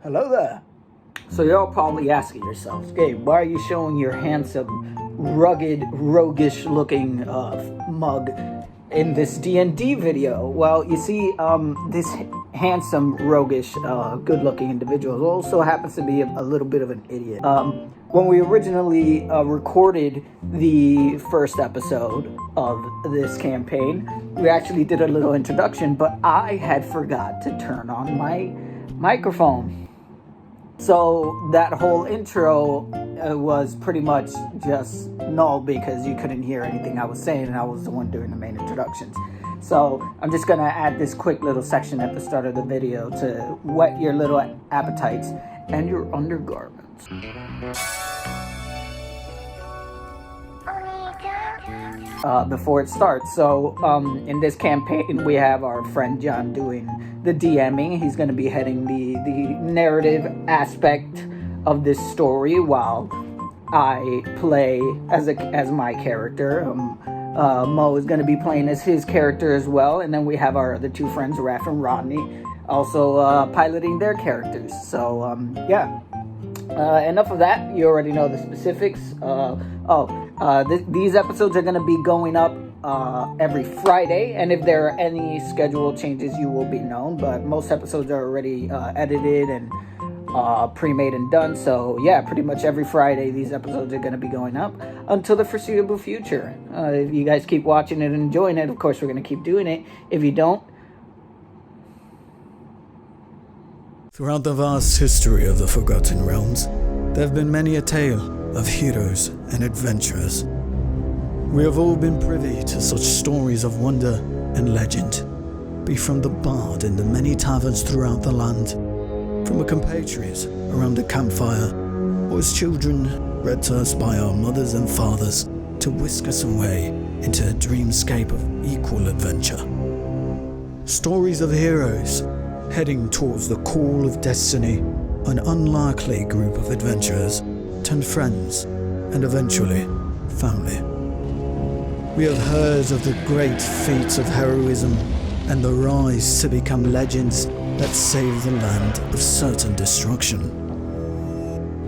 Hello there. So you're all probably asking yourselves, Gabe, why are you showing your handsome, rugged, roguish-looking mug in this D&D video? Well, you see, this handsome, roguish, good-looking individual also happens to be a little bit of an idiot. When we originally recorded the first episode of this campaign, we actually did a little introduction, but I had forgot to turn on my microphone. So that whole intro was pretty much just null because you couldn't hear anything I was saying, and I was the one doing the main introductions. So I'm just gonna add this quick little section at the start of the video to whet your little appetites and your undergarments. Before it starts. So in this campaign we have our friend John doing the DMing. He's going to be heading the narrative aspect of this story while I play as my character. Mo is going to be playing as his character as well, and then we have our other two friends, Raph and Rodney, also piloting their characters. So yeah. Enough of that. You already know the specifics. These episodes are going to be going up every Friday, and if there are any schedule changes, you will be known. But most episodes are already edited and pre-made and done. So yeah, pretty much every Friday these episodes are going to be going up until the foreseeable future. If you guys keep watching it and enjoying it, of course we're going to keep doing it. If you don't, throughout the vast history of the Forgotten Realms, there have been many a tale of heroes and adventurers. We have all been privy to such stories of wonder and legend, be from the bard in the many taverns throughout the land, from a compatriot around a campfire, or as children read to us by our mothers and fathers to whisk us away into a dreamscape of equal adventure. Stories of heroes heading towards the call of destiny, an unlikely group of adventurers turned friends and eventually family. We have heard of the great feats of heroism and the rise to become legends that save the land of certain destruction.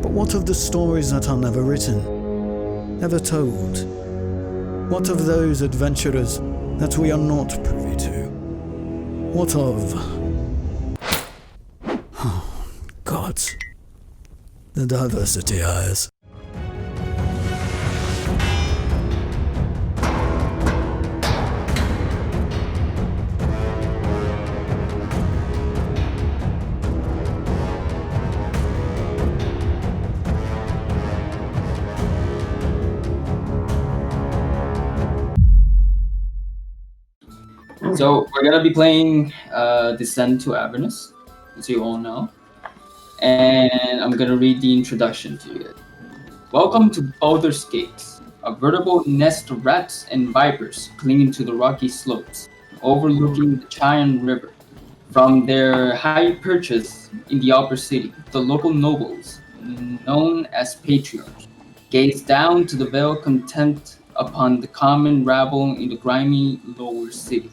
But what of the stories that are never written, never told? What of those adventurers that we are not privy to? What of gods, the diversity eyes. So we're gonna be playing Descent to Avernus, as you all know. And I'm gonna read the introduction to you. Welcome to Baldur's Gate, a veritable nest of rats and vipers clinging to the rocky slopes, overlooking the Cheyenne River. From their high perches in the upper city, the local nobles, known as patriarchs, gaze down to the veil contempt upon the common rabble in the grimy lower city,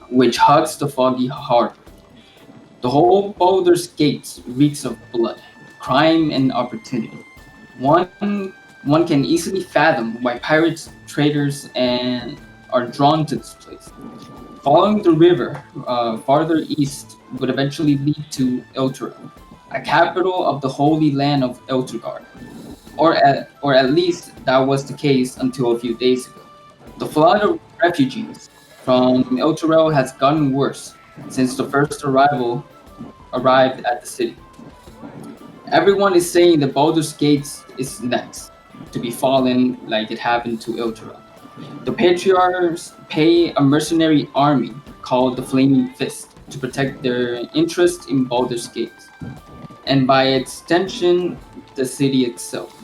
which hugs the foggy harbor. The whole Baldur's Gate reeks of blood, crime, and opportunity. One can easily fathom why pirates, traders, and are drawn to this place. Following the river farther east would eventually lead to Elturel, a capital of the Holy Land of Elturgard, or at least that was the case until a few days ago. The flood of refugees from Elturel has gotten worse since the first arrived at the city. Everyone is saying that Baldur's Gate is next to be fallen like it happened to Elturel. The patriarchs pay a mercenary army called the Flaming Fist to protect their interest in Baldur's Gate, and by extension, the city itself.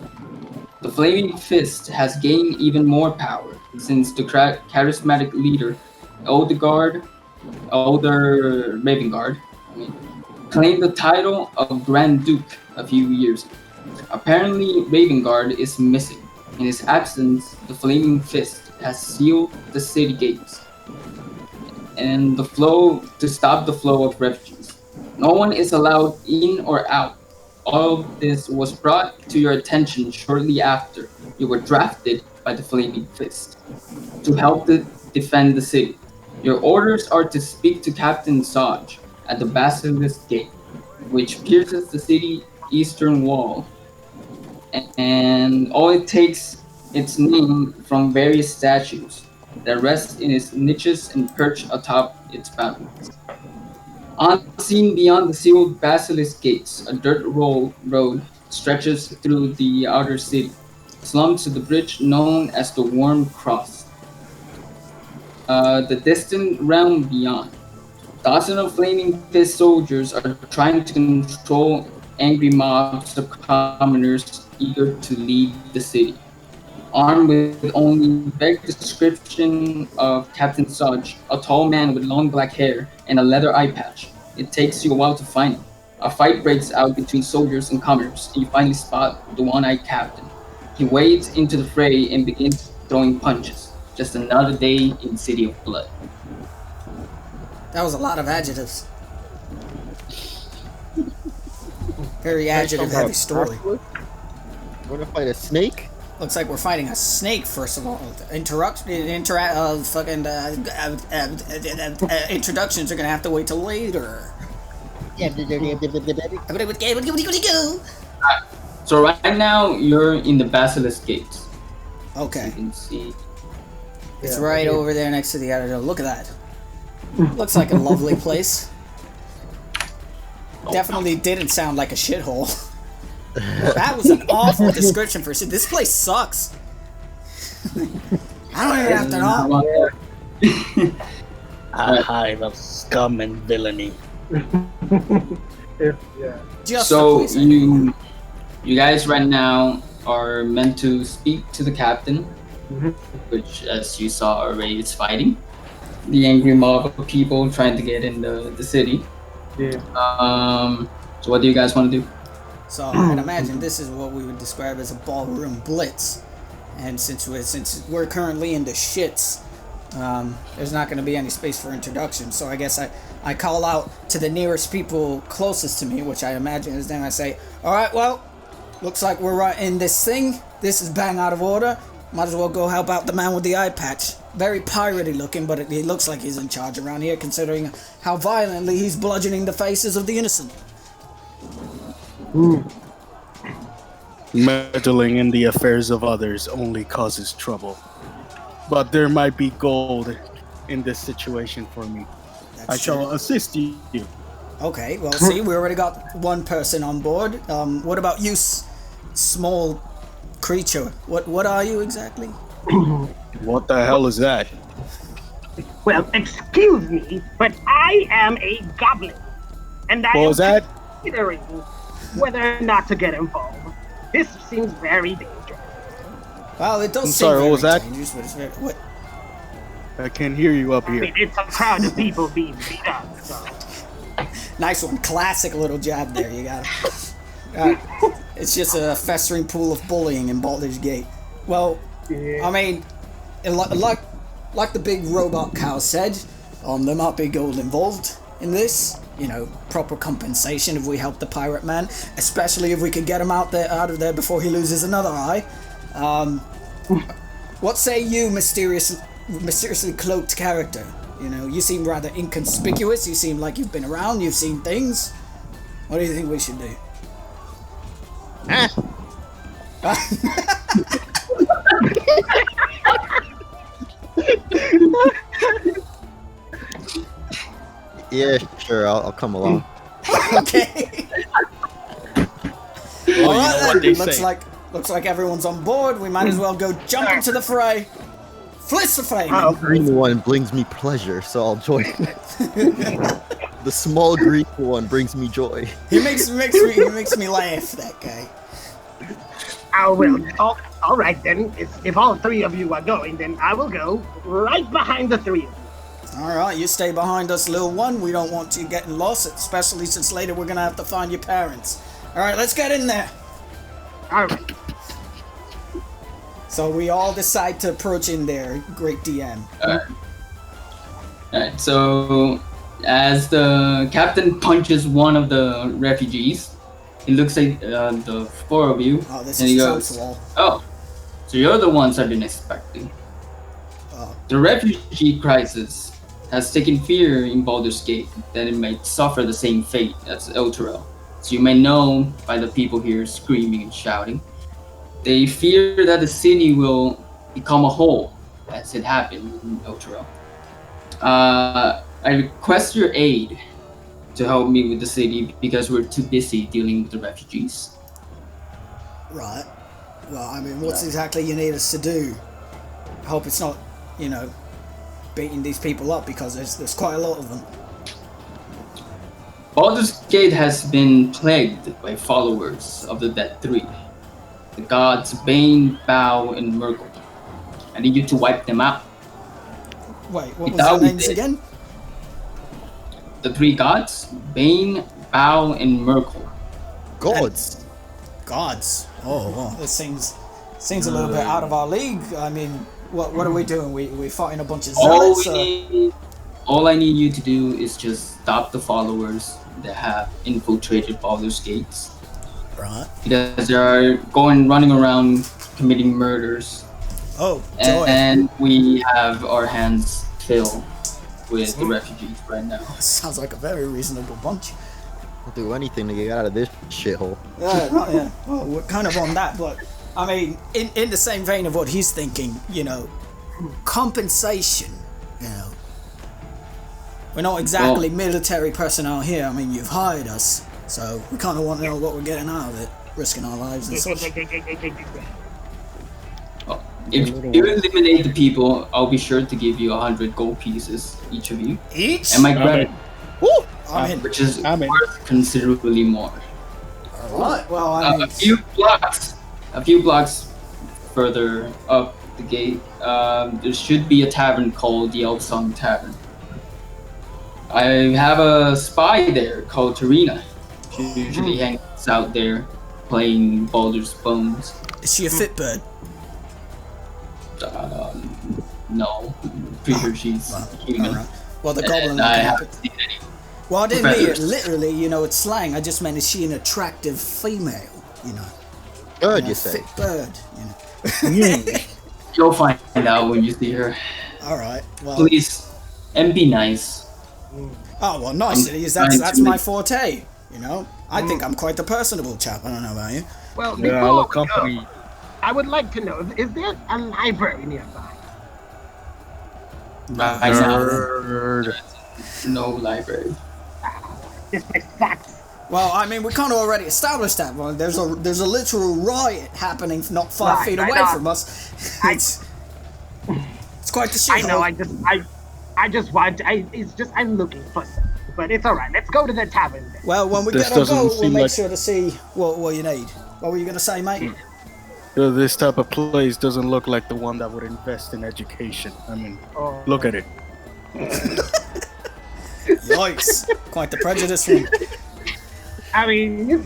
The Flaming Fist has gained even more power since the charismatic leader, Elder Ravengard, claimed the title of Grand Duke a few years ago. Apparently, Ravengard is missing. In his absence, the Flaming Fist has sealed the city gates and to stop the flow of refugees. No one is allowed in or out. All of this was brought to your attention shortly after you were drafted by the Flaming Fist to help defend the city. Your orders are to speak to Captain Saj at the Basilisk Gate, which pierces the city eastern wall, and all it takes its name from various statues that rest in its niches and perch atop its boundaries. Unseen beyond the sealed basilisk gates, a road stretches through the outer city, slummed to the bridge known as the Worm Cross. The distant realm beyond. Dozens of flaming fist soldiers are trying to control angry mobs of commoners eager to leave the city. Armed with only vague description of Captain Sudge, a tall man with long black hair and a leather eye patch. It takes you a while to find him. A fight breaks out between soldiers and commoners, and you finally spot the one-eyed captain. He wades into the fray and begins throwing punches. Just another day in City of Blood. That was a lot of adjectives. Very adjective-heavy story. Want to fight a snake? Looks like we're fighting a snake, first of all. Introductions are gonna have to wait till later. So right now, you're in the Basilisk Gates. Okay. You can see. It's right over there next to the editor. Look at that. Looks like a lovely place. Definitely didn't sound like a shithole. That was an awful description for shit. This place sucks. I don't even have to know. A hive of scum and villainy. Just So the police. you guys right now are meant to speak to the captain, which, as you saw already, is fighting the angry mob of people trying to get in the city. Yeah. So what do you guys want to do? So I'd imagine this is what we would describe as a ballroom blitz. And since we're currently in the shits, there's not going to be any space for introduction. So I guess I call out to the nearest people closest to me, which I imagine is them. I say, all right, well, looks like we're right in this thing. This is bang out of order. Might as well go help out the man with the eye patch. Very piratey looking, but he looks like he's in charge around here, considering how violently he's bludgeoning the faces of the innocent. Meddling in the affairs of others only causes trouble. But there might be gold in this situation for me. I shall assist you. Okay, well, see, we already got one person on board. What about you, small creature? What are you exactly? What the hell is that? Well, excuse me, but I am a goblin. And I What was that? considering whether or not to get involved. This seems very dangerous. Well, it does I'm seem sorry, what very was that? dangerous, but it's very... What? I can't hear you up I here. mean, it's a crowd of people being beat up, so... Nice one. Classic little jab there. You got it. It's just a festering pool of bullying in Baldur's Gate. Well, I mean, like the big robot cow said, there might be gold involved in this. You know, proper compensation if we help the pirate man, especially if we can get him out of there before he loses another eye. What say you, mysteriously cloaked character? You know, you seem rather inconspicuous. You seem like you've been around. You've seen things. What do you think we should do? Yeah, sure, I'll come along. Okay. Well, All you right know what they then. say. Looks like everyone's on board. We might as well go jump into the fray. Flits the fray. Oh, Green one brings me pleasure, so I'll join. The small green one brings me joy. He makes me laugh. That guy. I will. Oh, all right, then. If all three of you are going, then I will go right behind the three of you. All right, you stay behind us, little one. We don't want you getting lost, especially since later we're gonna have to find your parents. All right, let's get in there. All right. So we all decide to approach in there, great DM. Alright, so As the captain punches one of the refugees, it looks like the four of you, Oh, this and is he Trump's goes, wall. "Oh, so you're the ones I've been expecting." The refugee crisis has taken fear in Baldur's Gate that it might suffer the same fate as Elturel. So you may know by the people here screaming and shouting. They fear that the city will become a whole, as it happened in Elturel. I request your aid to help me with the city because we're too busy dealing with the refugees. Right. Well, I mean, what's exactly you need us to do? I hope it's not, beating these people up because there's quite a lot of them. Baldur's Gate has been plagued by followers of the Dead Three. The gods Bane, Bow, and Murgle. I need you to wipe them out. Wait, what was Without their names it. again? The three gods, Bane, Bow, and Murgle. Gods. Gods. Oh, well, this seems a little bit out of our league. I mean, what are we doing? We fighting a bunch of zealots? All I need you to do is just stop the followers that have infiltrated Baldur's Gates. Right. Because they are running around committing murders. Oh, joy. And we have our hands filled with the refugees right now. Sounds like a very reasonable bunch. I'll do anything to get out of this shithole. Yeah. Well, we're kind of on that, but I mean, in the same vein of what he's thinking, compensation, We're not exactly military personnel here. I mean, you've hired us, so we kind of want to know what we're getting out of it, risking our lives and such. If you eliminate the people, I'll be sure to give you 100 gold pieces, each of you. Each? And my credit, I'm in. which is worth considerably more. Alright, well, I mean... A few blocks further up the gate, there should be a tavern called the Elfsong Tavern. I have a spy there called Tarina. She usually hangs out there playing Baldur's Bones. Is she a fit bird? No. Pretty sure she's human. Right. Well, the goblin... I haven't seen any. Well, I didn't mean it literally, it's slang. I just meant, is she an attractive female, Bird, you say? Fit bird, You'll find out when you see her. Alright, well... Please, and be nice. Oh, well, nice it is. That's my forte, I think I'm quite the personable chap. I don't know about you. Well, Yeah, before I'll we accompany. go, I would like to know, is there a library nearby? Right now, no library. This place sucks. Well, I mean, we kind of already established that one. There's a literal riot happening not 5 feet away from us. It's quite the shit. I know. I'm looking for some, but it's all right. Let's go to the tavern then. Well, when we This get our doesn't goal, we'll seem make like- sure to see what you need. What were you gonna say, mate? This type of place doesn't look like the one that would invest in education. I mean, look at it. Yikes! Quite the prejudice one. I mean, you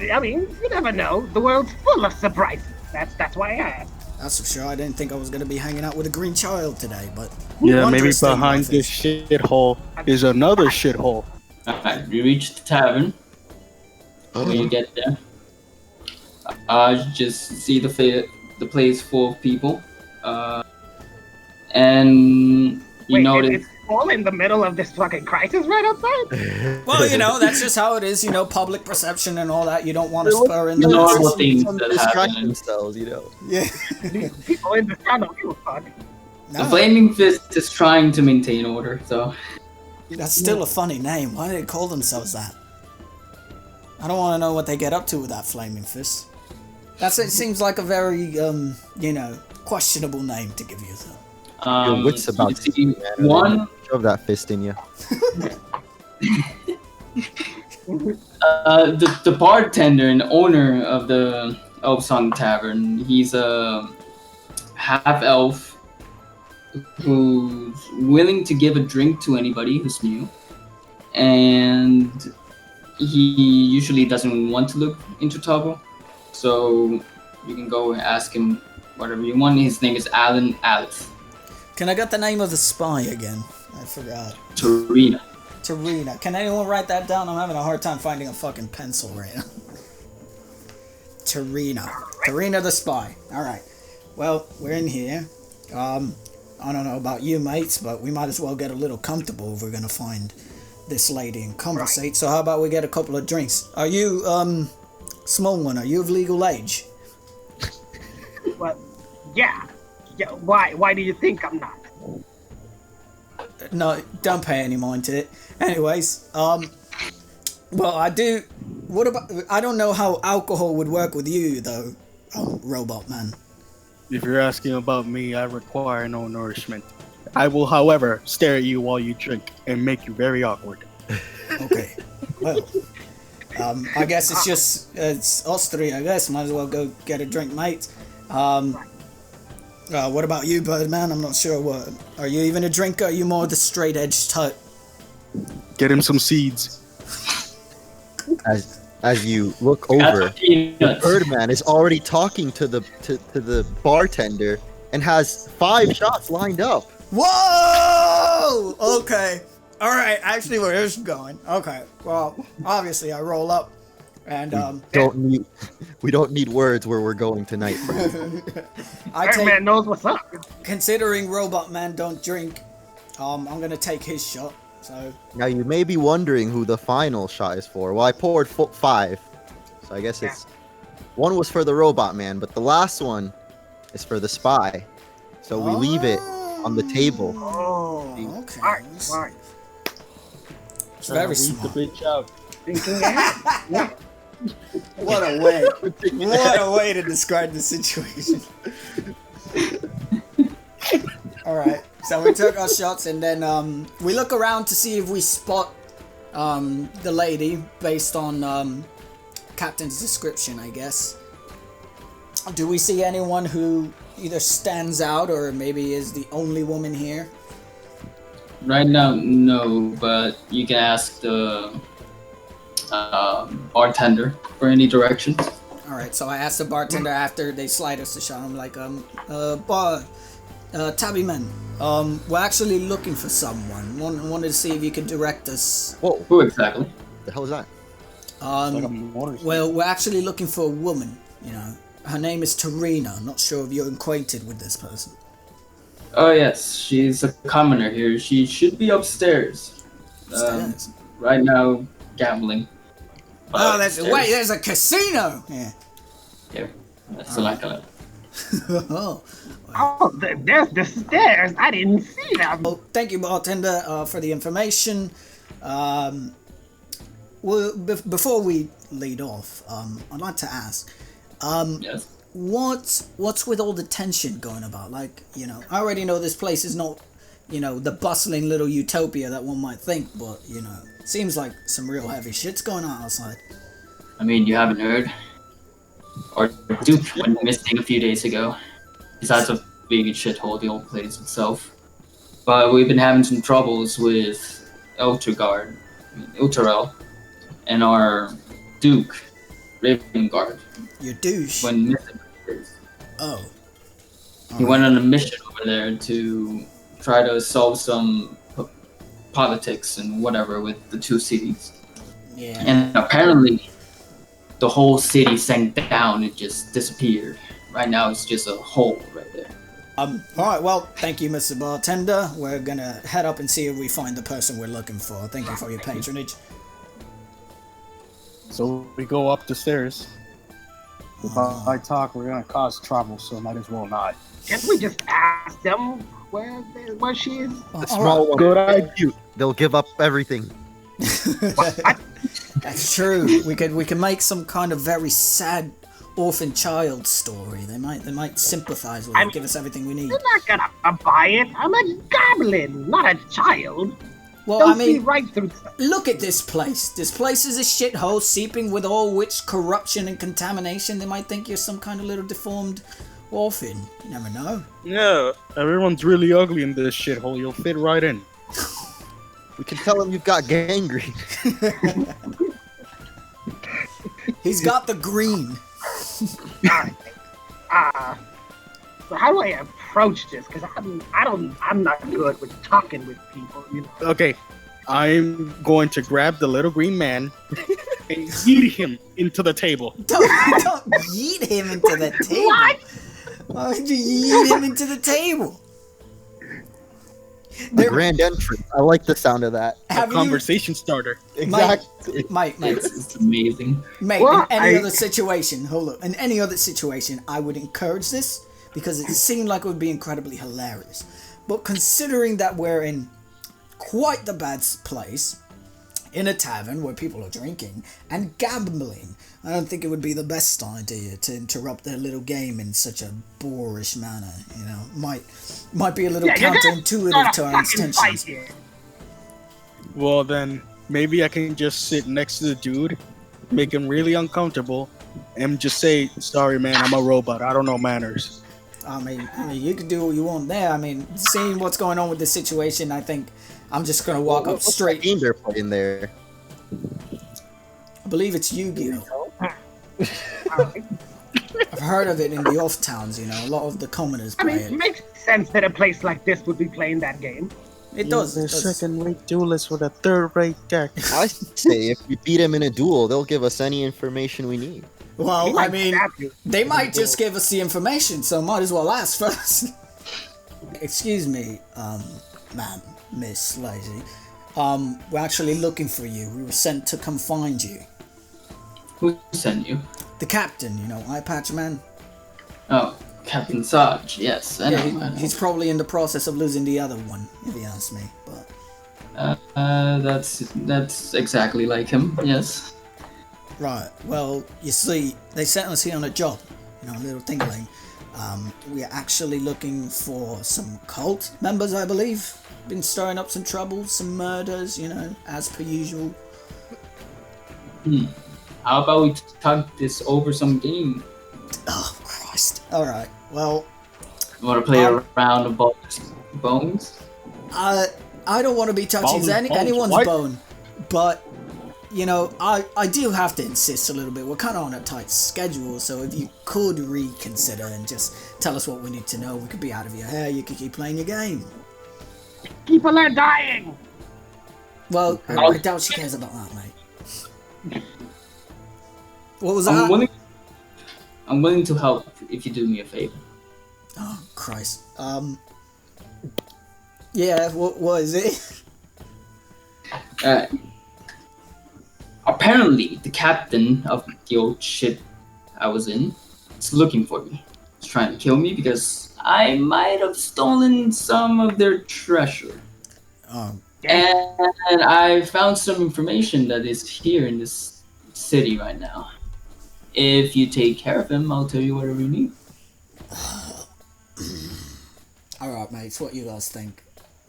never know. The world's full of surprises. That's why I asked. That's for sure. I didn't think I was gonna be hanging out with a green child today, but Yeah, maybe wondrous thing behind life this is. shithole is another shithole. Alright, you reach the tavern. When you get there, just see the place full of people, and you notice. It's all in the middle of this fucking crisis right outside. Well, that's just how it is. Public perception and all that. You don't want to spur in the normal masses. things Some that distract happen. themselves, Yeah. People in this town don't give a fuck. The Flaming Fist is trying to maintain order, so. That's still a funny name. Why do they call themselves that? I don't want to know what they get up to with that flaming fist. It seems like a very, questionable name to give you. Your wits about you to see man. one. Shove that fist in you. The bartender and owner of the Elfsong Tavern, he's a half-elf who's willing to give a drink to anybody who's new. And he usually doesn't want to look into trouble. So you can go and ask him whatever you want. His name is Alan Alice. Can I get the name of the spy again? I forgot. Tarina. Tarina. Can anyone write that down? I'm having a hard time finding a fucking pencil right now. Tarina the spy. Alright. Well, we're in here. I don't know about you, mates, but we might as well get a little comfortable if we're gonna find this lady and conversate. Right. So how about we get a couple of drinks? Are you, small one, are you of legal age? Well, yeah. Why do you think I'm not? No, don't pay any mind to it. Anyways, well, I do. What about? I don't know how alcohol would work with you, though, robot man. If you're asking about me, I require no nourishment. I will, however, stare at you while you drink and make you very awkward. Okay. Well, I guess it's us three. I guess might as well go get a drink, mate. What about you, Birdman? I'm not sure. What are you even a drinker? Are you more the straight edge type? Get him some seeds. As you look over, Birdman is already talking to the bartender and has 5 shots lined up. Whoa! Okay. All right. Actually, where this is going? Okay. Well, obviously, I roll up, and we don't need words where we're going tonight, friend. Birdman knows what's up. Considering Robot Man don't drink, I'm gonna take his shot. So now you may be wondering who the final shot is for. Well, I poured 5, so I guess it's one was for the Robot Man, but the last one is for the spy. So we leave it on the table. Oh, okay. Smart. It's very smart. The bitch out. What a way! What a way to describe the situation. All right. So we took our shots, and then we look around to see if we spot the lady based on Captain's description, I guess. Do we see anyone who either stands out or maybe is the only woman here? Right now, no, but you can ask the bartender for any directions. All right. So I asked the bartender after they slide us the shot. I'm like, Tabby man, we're actually looking for someone. Wanted to see if you could direct us. Whoa! Who exactly? The hell is that? Well, we're actually looking for a woman. You know, her name is Tarina. I'm not sure if you're acquainted with this person. Oh yes, she's a commoner here. She should be upstairs. Upstairs. Right now, gambling. Oh, there's a casino. Yeah. Yeah, that's the lack of it. Oh, there's the stairs. I didn't see them. Well, thank you, bartender, for the information. Well, before we lead off, I'd like to ask, Yes. what's with all the tension going about? Like, you know, I already know this place is not, you know, the bustling little utopia that one might think, but, you know, it seems like some real heavy shit's going on outside. I mean, you haven't heard? Our Duke went missing a few days ago. Besides of being a shithole, the old place itself. But we've been having some troubles with Ilterel, and our Duke, Ravengard. Your douche. Went missing. Oh. He went on a mission over there to try to solve some politics and whatever with the 2 cities. Yeah. And apparently, the whole city sank down. It just disappeared. Right now, it's just a hole right there. All right. Well, thank you, Mr. Bartender. We're gonna head up and see if we find the person we're looking for. Thank you for your patronage. So we go up the stairs. If I talk, we're gonna cause trouble, so might as well not. Can't we just ask them where she is? The small one. Good idea. They'll give up everything. That's true. We can make some kind of very sad orphan child story. They might sympathize with it, give us everything we need. You're not gonna buy it. I'm a goblin, not a child. Well, Don't I mean, see right through stuff. look at this place. This place is a shithole seeping with all which corruption and contamination. They might think you're some kind of little deformed orphan. You never know. Yeah, everyone's really ugly in this shithole. You'll fit right in. We can tell him you've got gangrene. He's got the green. So how do I approach this? Because I'm not good with talking with people, you know. Okay, I'm going to grab the little green man and yeet him into the table. Don't yeet him into the table. What? Why would you yeet him into the table? A grand entrance. I like the sound of that. A conversation starter. Exactly. Mate, It's amazing. Mate, Well, in any other situation, hold up. In any other situation, I would encourage this because it seemed like it would be incredibly hilarious. But considering that we're in quite the bad place, in a tavern where people are drinking and gambling, I don't think it would be the best idea to interrupt their little game in such a boorish manner. You know, might be a little counterintuitive to our intentions. Well, then maybe I can just sit next to the dude, make him really uncomfortable, and just say, "Sorry, man, I'm a robot. I don't know manners." I mean, you can do what you want there. I mean, seeing what's going on with this situation, I think I'm just gonna walk up straight. What's the game they're playing there? I believe it's Yu-Gi-Oh. I've heard of it in the off towns. You know, a lot of the commoners I play mean, it it. makes sense that a place like this would be playing that game. It does. The It does. second-rate duelist with a third-rate deck. I say if we beat him in a duel, they'll give us any information we need. Well, I mean, Stab you. they might just give us the information, so might as well ask first. Excuse me, ma'am, Miss Lazy. We're actually looking for you. We were sent to come find you. Who sent you? The captain, you know, Eye Patch Man. Oh, Captain Sarge. Yes, I know. Yeah, I know. he's probably in the process of losing the other one, if you ask me. But That's exactly like him. Yes. right, well, you see, they sent us here on a job. You know, a little tingling. We're actually looking for some cult members, I believe. Been stirring up some trouble, some murders, you know, as per usual. How about we talk this over some game? Oh, Christ. Alright, well, You want to play a round of bones? I don't want to be touching Bones, anyone's what? bone, but, you know, I do have to insist a little bit. We're kind of on a tight schedule, so if you could reconsider and just tell us what we need to know, we could be out of your hair, you could keep playing your game. People are dying. Well, I doubt she cares about that, mate. What was that? I'm willing to help if you do me a favor. Oh, Christ. Yeah, what is it? Apparently, the captain of the old ship I was in is looking for me. He's trying to kill me because I might have stolen some of their treasure. Oh, And I found some information that is here in this city right now. If you take care of him, I'll tell you whatever you need. alright, mates, what you guys think?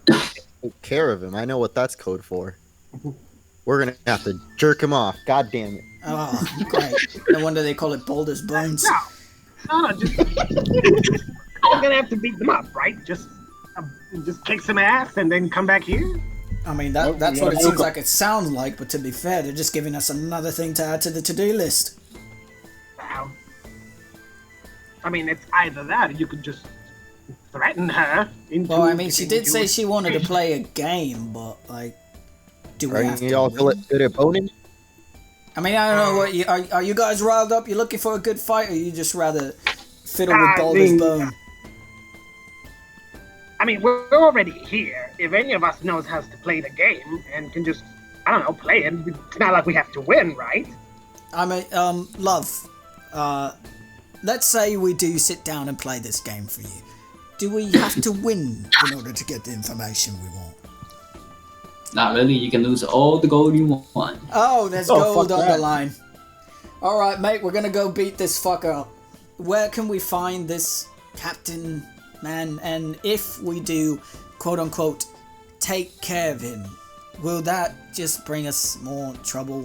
Take care of him. I know what that's code for. We're gonna have to jerk him off. God damn it. Oh, great. No wonder they call it Boulder's Bones. No, just I'm gonna have to beat them up, right? Just kick some ass and then come back here. I mean, that's what it seems like it sounds like, but to be fair, they're just giving us another thing to add to the to-do list. Wow. I mean, it's either that or you could just threaten her into. Well, I mean, she did into say a she wanted to situation. play a game, but, like, do we Are have to y'all win? good at boning? I mean, I don't know what you are you guys riled up? You looking for a good fight, or you just rather fiddle with Boulder's bone? I mean, we're already here. If any of us knows how to play the game and can just, I don't know, play it, it's not like we have to win, right? I mean, love, let's say we do sit down and play this game for you. Do we have to win in order to get the information we want? Not really. You can lose all the gold you want. Oh, there's Oh, gold fuck on that. the line. Alright, mate, we're gonna go beat this fucker up. Where can we find this captain, man? And if we do, quote unquote, take care of him, will that just bring us more trouble?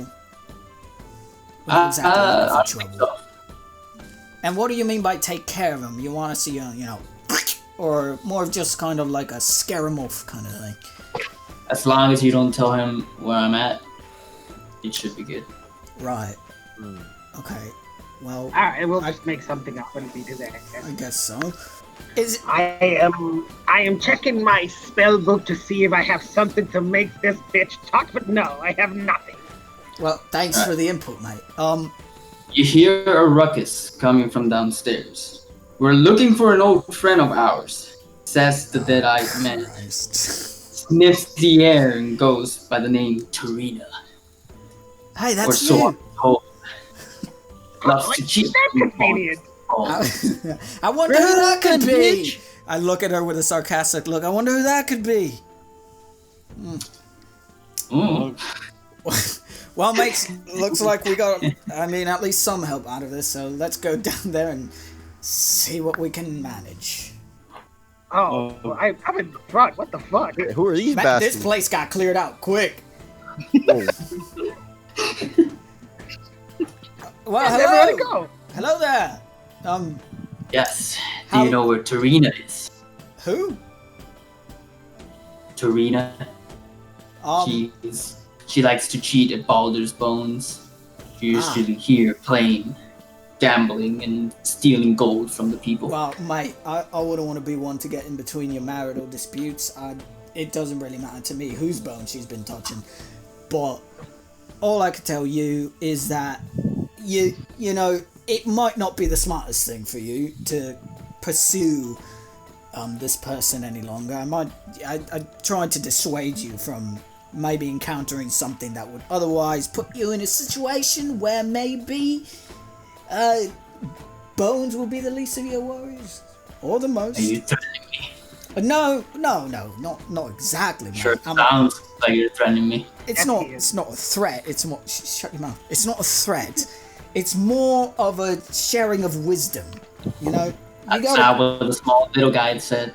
Well, not exactly I looking for think trouble. so. And what do you mean by take care of him? You want to see a, you know, or more of just kind of like a scare him off kind of thing? As long as you don't tell him where I'm at, it should be good. Right. Okay. Well, Alright, we'll just make something up when we do that. I guess so. I am checking my spell book to see if I have something to make this bitch talk, but no, I have nothing. Well, thanks for the input, mate. You hear a ruckus coming from downstairs. We're looking for an old friend of ours, says the dead-eyed man. Sniffs the air and goes by the name Tarina. Hey, that's or so you. I'm told. Loves to cheat. That's convenient. I wonder who that could be. I look at her with a sarcastic look. I wonder who that could be. Well, mates, looks like we got, at least some help out of this, so let's go down there and see what we can manage. I'm in front. What the fuck? Who are these bastards? This place got cleared out quick. Oh. Well, Everybody hello. go. Hello there. Yes. Do you know where Tarina is? Who? Tarina. She likes to cheat at Baldur's Bones. She used to here playing, gambling, and stealing gold from the people. Well, mate, I wouldn't want to be one to get in between your marital disputes. It doesn't really matter to me whose bone she's been touching. But all I can tell you is that you know, it might not be the smartest thing for you to pursue this person any longer. I'm trying to dissuade you from maybe encountering something that would otherwise put you in a situation where maybe bones will be the least of your worries, or the most. Are you threatening me? No, not exactly. Man. Sure, sounds like you're threatening me. It's not a threat. It's more. Shut your mouth. It's not a threat. It's more of a sharing of wisdom. You know. That's not what the small little guy said.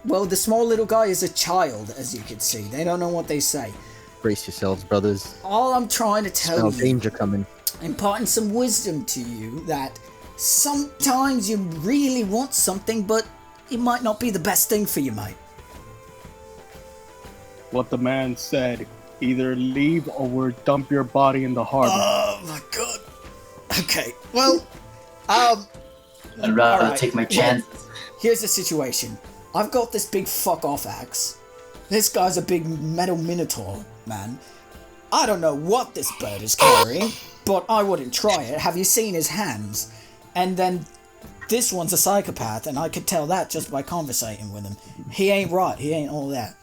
Well, the small little guy is a child, as you can see. They don't know what they say. Brace yourselves, brothers. All I'm trying to tell Smell you, danger coming. imparting some wisdom to you, that sometimes you really want something, but it might not be the best thing for you, mate. What the man said, either leave or we'll dump your body in the harbor. Oh my god. Okay, well, I'd rather alright, take my chances. here's the situation. I've got this big fuck off axe. This guy's a big metal minotaur, man. I don't know what this bird is carrying, but I wouldn't try it. Have you seen his hands? And then this one's a psychopath, and I could tell that just by conversating with him. He ain't right, he ain't all that.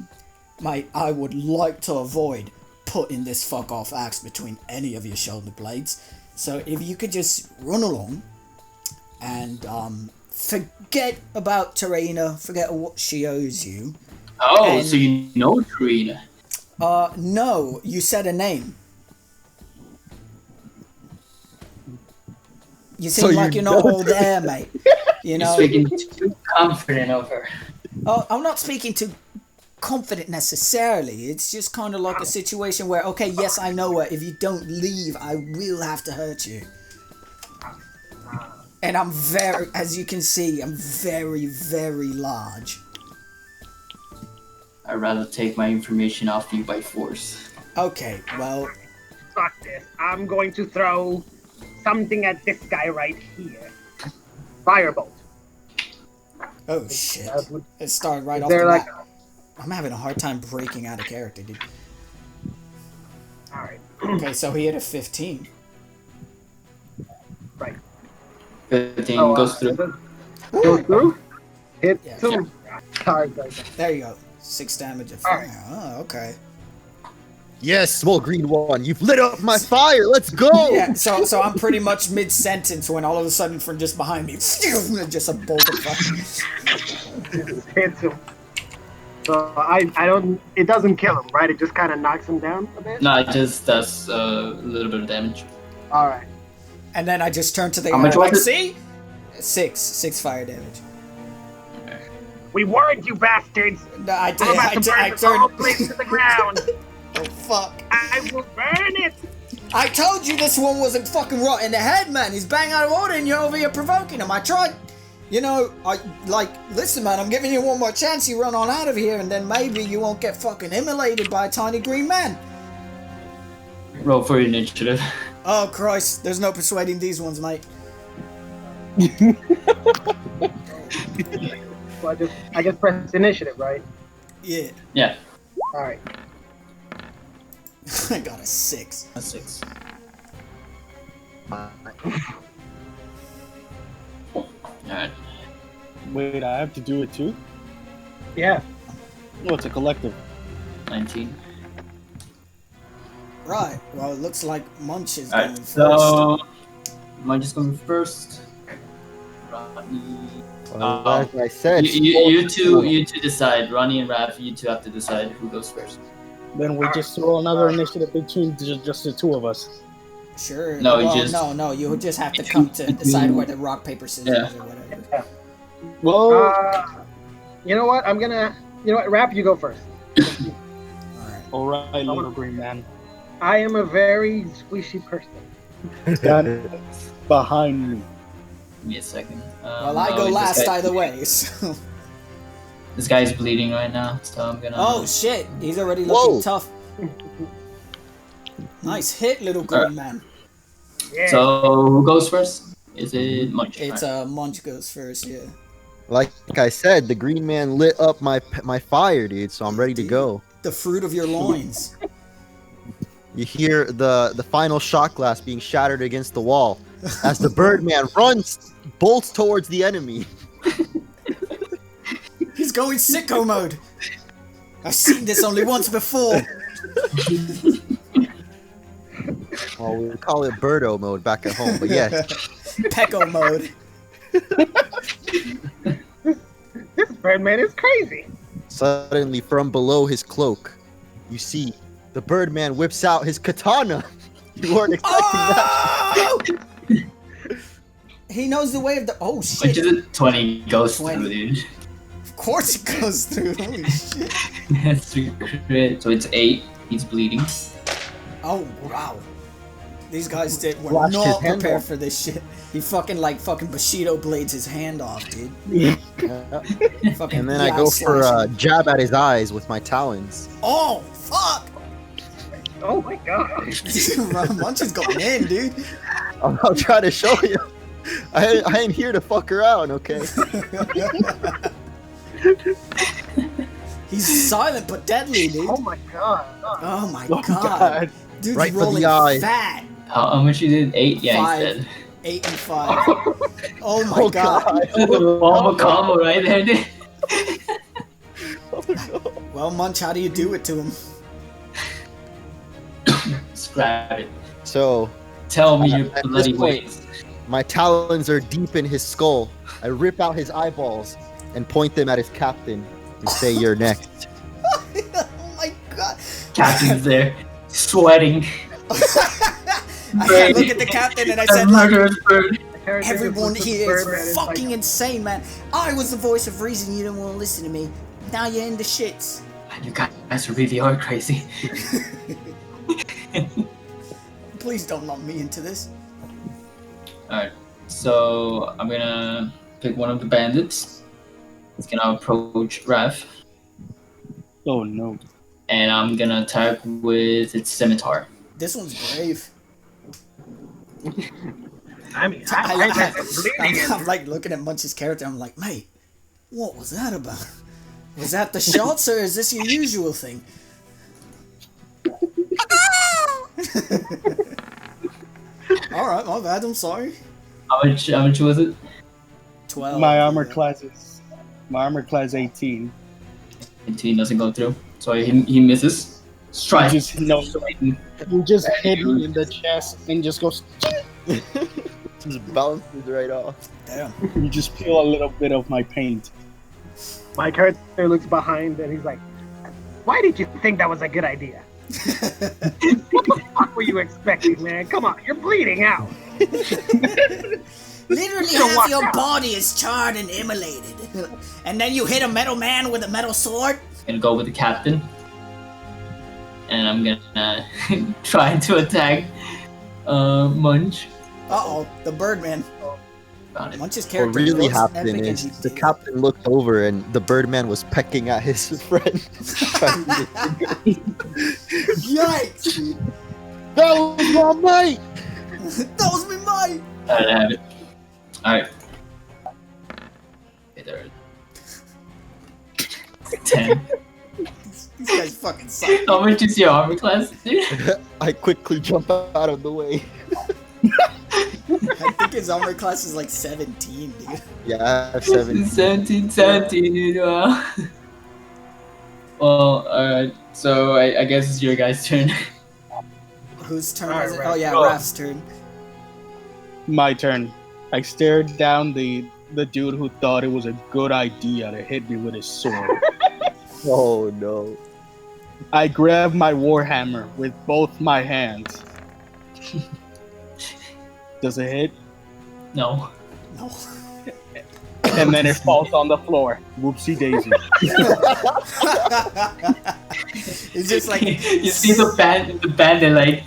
Mate, I would like to avoid putting this fuck off axe between any of your shoulder blades. So if you could just run along and forget about Tarina, forget what she owes you. Oh, so you know Tarina? No, you said a name. You seem like you're not all there, mate. You know. You're speaking too confident of her. Oh, I'm not speaking too confident necessarily. It's just kind of like a situation where, okay, yes, I know her. If you don't leave, I will have to hurt you. And I'm very, as you can see, I'm very, very large. I'd rather take my information off you by force. Okay, well, Fuck this. I'm going to throw something at this guy right here. Firebolt. oh shit. It started right off They're the like, bat. I'm having a hard time breaking out of character, dude. alright. Okay, so he hit a 15. Right. 15 Oh, goes through. Go through? Hit Yeah. two. Sorry. There you go. 6 damage of Alright. fire. Oh, okay. Yes, small green one. You've lit up my fire. Let's go. Yeah, so I'm pretty much mid-sentence when all of a sudden from just behind me, just a bolt of fire. Hit two. So I don't. It doesn't kill him, right? It just kind of knocks him down a bit. No, it just does a little bit of damage. All right. And then I just turn to the How guy much like, was it? see? 6 fire damage. We warned you, bastards. No, I did. I'm about to burn this whole place to the ground. Oh fuck! I will burn it. I told you this one wasn't fucking rot in the head, man. He's bang out of order, and you're over here provoking him. I tried. You know, listen, man. I'm giving you one more chance. You run on out of here, and then maybe you won't get fucking immolated by a tiny green man. Roll for initiative. Oh Christ! There's no persuading these ones, mate. So I just press initiative, right? Yeah. Yeah, All right. I got a 6. a 6. Alright. Wait, I have to do it too? Yeah. No, it's a collective. 19. Right. Well, it looks like Munch is Alright, going first. so Munch is going first. Ronnie. Well, as I said, You two decide. Ronnie and Raph, you two have to decide who goes first. Then we just throw another initiative between just the two of us. Sure. No, well, just- no. You would just have to come to decide where the rock, paper, scissors Yeah. or whatever. Well, You know what? Rap, you go first. All right. alright, little green man. I am a very squishy person. Stand behind me. Give me a second. Well, I no, go this last guy- either way. So. This guy's bleeding right now, so I'm gonna. Oh shit! He's already looking Whoa. tough. Nice hit, little green man. Yeah. So who goes first? Is it Munch? It's right? Munch goes first. Yeah. like I said, the green man lit up my fire, dude. So I'm ready to go. The fruit of your loins. You hear the final shot glass being shattered against the wall as the Birdman bolts towards the enemy. He's going sicko mode. I've seen this only once before. Well, we call it Birdo mode back at home, but yeah. Pecco mode. This Birdman is crazy. Suddenly, from below his cloak, you see the Birdman whips out his katana. You weren't expecting Oh! He knows the way of the. Oh Which shit! is it? 20 goes 20. through, dude. Of course it goes through. Holy shit! That's crit. So it's 8. He's bleeding. Oh wow! These guys were Flashed his not hand prepared off. for this shit. He fucking Bushido blades his hand off, dude. that. Fucking And then I yeah, go for slash a him. jab at his eyes with my talons. Oh fuck! Oh my god. Munch is going in, dude. I'll try to show you. I ain't here to fuck around, okay? He's silent but deadly, dude. Oh my god. Oh my Oh, god. God. Dude's Right for the rolling eye. fat. How much you did? 8? Yeah, 5. he's dead. 8 and 5. Oh my Oh, god. Combo combo right there, dude. Well, Munch, how do you do it to him? Scrap it. So, Tell me At your this bloody point- ways. my talons are deep in his skull. I rip out his eyeballs and point them at his captain and say, "You're next." Oh my god. Captain's there, sweating. I look at the captain and I A said, like, murderous bird. everyone here Birdman is is fucking like, insane, man. I was the voice of reason. You didn't want to listen to me. Now you're in the shits. You guys really are crazy. Please don't lump me into this. Alright, so I'm gonna pick one of the bandits. It's gonna approach Raph, Oh no. and I'm gonna attack with its scimitar. This one's brave. I mean, I like that bleeding. I'm like looking at Munch's character. I'm like, mate, what was that about? Was that the shots or is this your usual thing? All right, my bad. I'm sorry. How much was it? 12. My armor class 18. 18 doesn't go through, so he misses. Strike. You just hit me in the chest and just goes. Just bounces right off. Damn. You just peel a little bit of my paint. My character looks behind and he's like, "Why did you think that was a good idea? What the fuck were you expecting, man? Come on, you're bleeding out." Literally Don't half walk your out. body is charred and immolated. And then you hit a metal man with a metal sword? Gonna go with the captain, and I'm gonna try to attack Munch. Uh-oh, the Birdman. Found it. Munch's What character really looks happened epic is and the he- captain looked over and the Birdman was pecking at his friend. Yikes! That was my mate! That was me, mate! I have it. Alright. 10. These guys fucking suck. How much is your armor class, dude? I quickly jump out of the way. I think his armor class is like 17, dude. Yeah, I have 7. 17, dude. Wow. Well, alright. So I guess it's your guys' turn. Whose turn Alright, is it? Raph. Oh yeah, Go. Raph's turn. My turn. I stared down the dude who thought it was a good idea to hit me with his sword. Oh no. I grabbed my warhammer with both my hands. Does it hit? No. No. And then it falls on the floor. Whoopsie daisy. It's just like you see the bandit like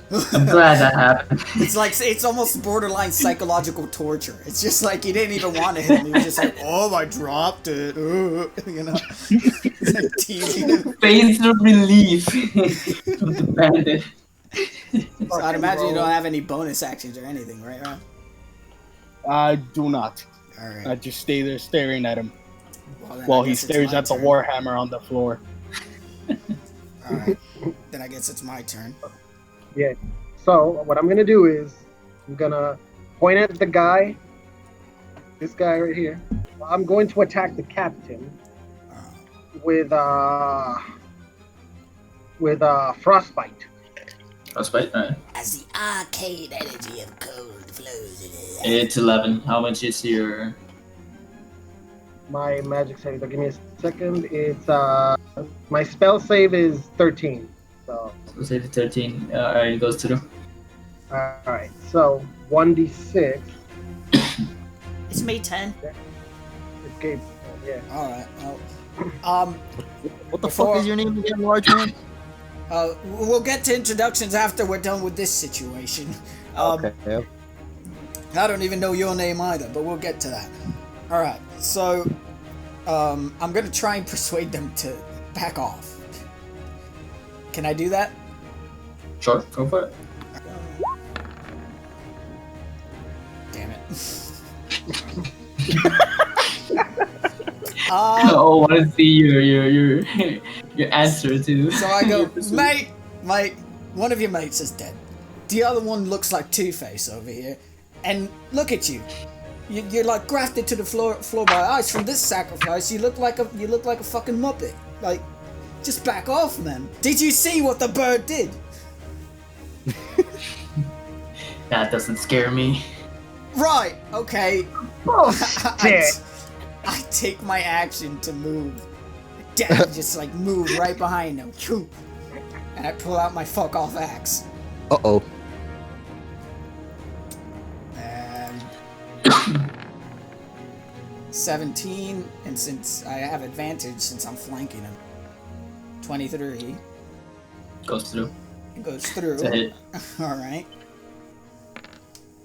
I'm glad that happened. it's almost borderline psychological torture. It's just like he didn't even want to hit him. He was just like, oh, I dropped it. You know, it's like teasing him. Face of relief from the bandit. So I'd imagine you don't have any bonus actions or anything, right, Rob? I do not. All right. I just stay there staring at him Well, then while I he guess it's stares my at the turn. warhammer on the floor. All right. Then I guess it's my turn. Yeah. So what I'm gonna do is I'm gonna point at the guy, this guy right here. I'm going to attack the captain with frostbite. Frostbite, alright. As the arcane energy of cold flows in his It's 11. How much is your... My magic save. Give me a second. It's my spell save is 13. So Let's say the 13. Alright, it goes through. all right. So 1d6. It's me 10. It's Gabe. Yeah. All right. What the Before- fuck is your name again, large man? We'll get to introductions after we're done with this situation. Okay. I don't even know your name either, but we'll get to that. All right. So, I'm gonna try and persuade them to back off. Can I do that? Sure, go for it. Damn it. Oh, I want to see your answer too. So I go, mate, one of your mates is dead. The other one looks like Two-Face over here. And look at you. You're like grafted to the floor by ice. From this sacrifice, you look like a fucking muppet. Like, just back off, man. Did you see what the bird did? That doesn't scare me. Right. Okay. Shit. I take my action to move. Dad just like move right behind him. And I pull out my fuck off axe. Uh-oh. And 17, and since I have advantage since I'm flanking him, 23. Goes through. It goes through. It's a hit. Alright.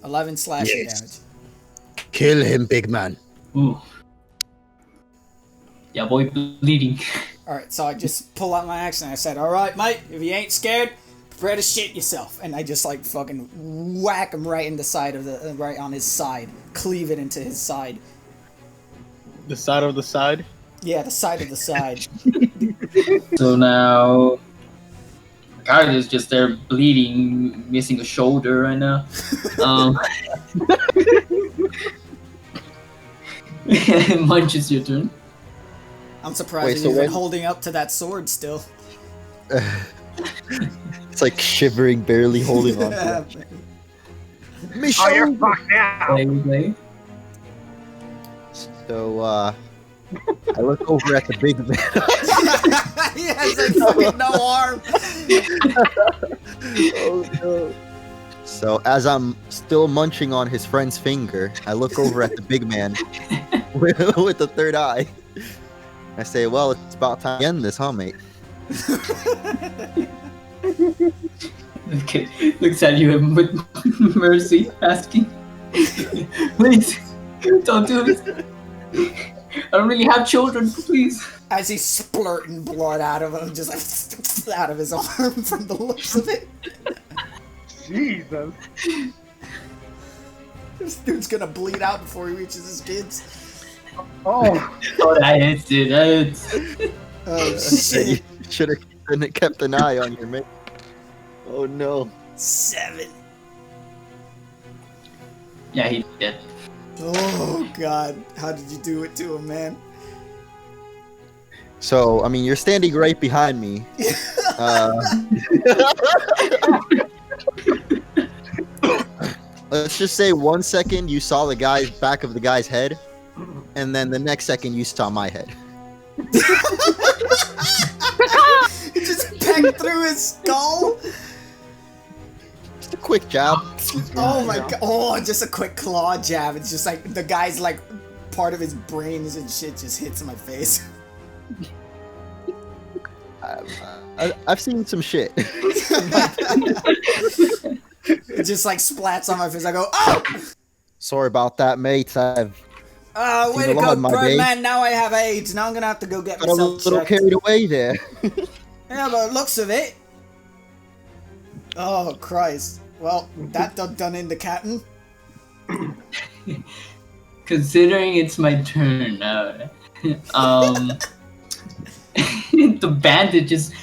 11 slashing Yes. damage. Kill him, big man. Ooh. Yeah, boy, bleeding. Alright, so I just pull out my axe and I said, alright, mate, if you ain't scared, prepare to shit yourself. And I just like fucking whack him right in the side of the, right on his side. Cleave it into his side. The side of the side? Yeah, the side of the side. So now, Garrett is just there bleeding, missing a shoulder right now. Munch, it's your turn. I'm surprised Wait, he's so even when- holding up to that sword still. It's like shivering, barely holding on to it. Oh, you're fucked now. Play. So, I look over at the big man. He has like fucking no arm. Oh, no. So, as I'm still munching on his friend's finger, I look over at the big man with the third eye. I say, well, it's about time to end this, huh, mate? Okay. Looks at you with mercy, asking, please, don't do this. I don't really have children, please. As he's splurting blood out of him, just like out of his arm from the looks of it. Jesus. This dude's gonna bleed out before he reaches his kids. Oh, Oh, that hits, dude. That hits. Oh You shit. should have kept an eye on your mate. Oh no. 7. Yeah, he did. Oh god. How did you do it to him, man? So, I mean, you're standing right behind me. Let's just say 1 second you saw the guy's back of the guy's head, and then the next second you saw my head. He just pecked through his skull. Just a quick jab. Oh my god. Oh, just a quick claw jab. It's just like the guy's like part of his brains and shit just hits my face. I've seen some shit. It just like splats on my face. I go, oh! Sorry about that, mate. I've Way to Seen a lot go, in my day. Birdman. Now I have AIDS. Now I'm gonna have to go get got a myself little checked. carried away there. Yeah, but looks of it. Oh, Christ. Well, that done in the captain. Considering it's my turn, the bandit just,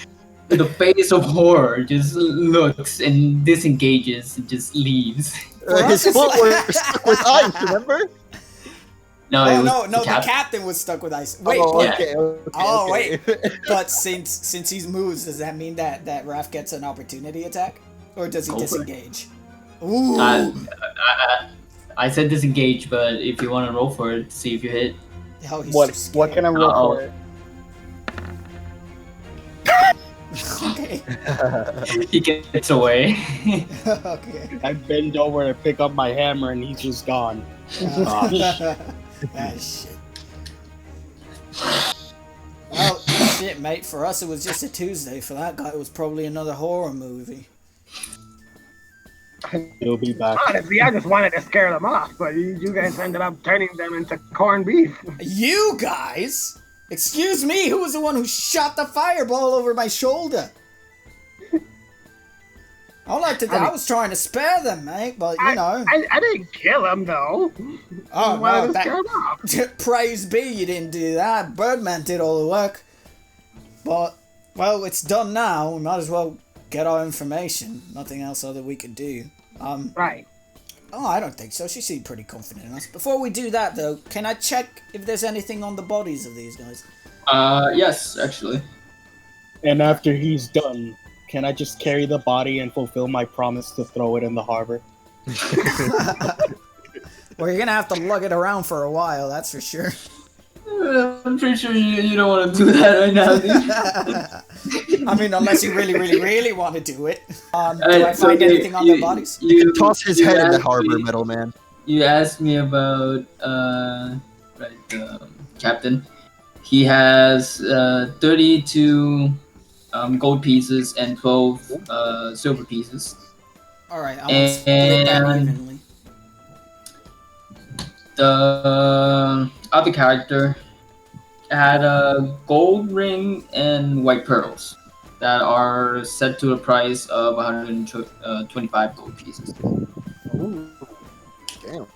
with a face of horror, just looks and disengages and just leaves. His foot was stuck with ice, remember? No, Oh it was no, the the captain. captain was stuck with ice. Wait, Oh, but, okay, okay, Oh, okay. but since he's moves, does that mean that Raph gets an opportunity attack, or does he Go for it. disengage? Ooh. I said disengage, but if you want to roll for it, see if you hit. Oh, he's what so what can I roll Uh-oh. for it? Okay. He gets away. Okay. I bend over to pick up my hammer and he's just gone. Ah, shit. Well, shit, mate. For us, it was just a Tuesday. For that guy, it was probably another horror movie. He'll be back. Honestly, I just wanted to scare them off, but you guys ended up turning them into corned beef. You guys? Excuse me, who was the one who shot the fireball over my shoulder? I was trying to spare them, mate, but you know. I didn't kill him though. Oh, I wanted no, to scare them off. praise be you didn't do that. Birdman did all the work. But, well, it's done now. We might as well get our information. Nothing else other we could do. Right. Oh, I don't think so. She seemed pretty confident in us. Before we do that, though, can I check if there's anything on the bodies of these guys? Yes, actually. And after he's done, can I just carry the body and fulfill my promise to throw it in the harbor? Well, you're gonna have to lug it around for a while, that's for sure. I'm pretty sure you don't want to do that right now, dude. I mean, unless you really, really, really want to do it. Do I find anything on their bodies? You Toss his you head in the asked harbor, me- middleman. You asked me about captain. He has 32 gold pieces and 12 silver pieces. Alright, I'm gonna split that And- evenly. The other character had a gold ring and white pearls that are set to a price of 125 gold pieces. Ooh. Damn.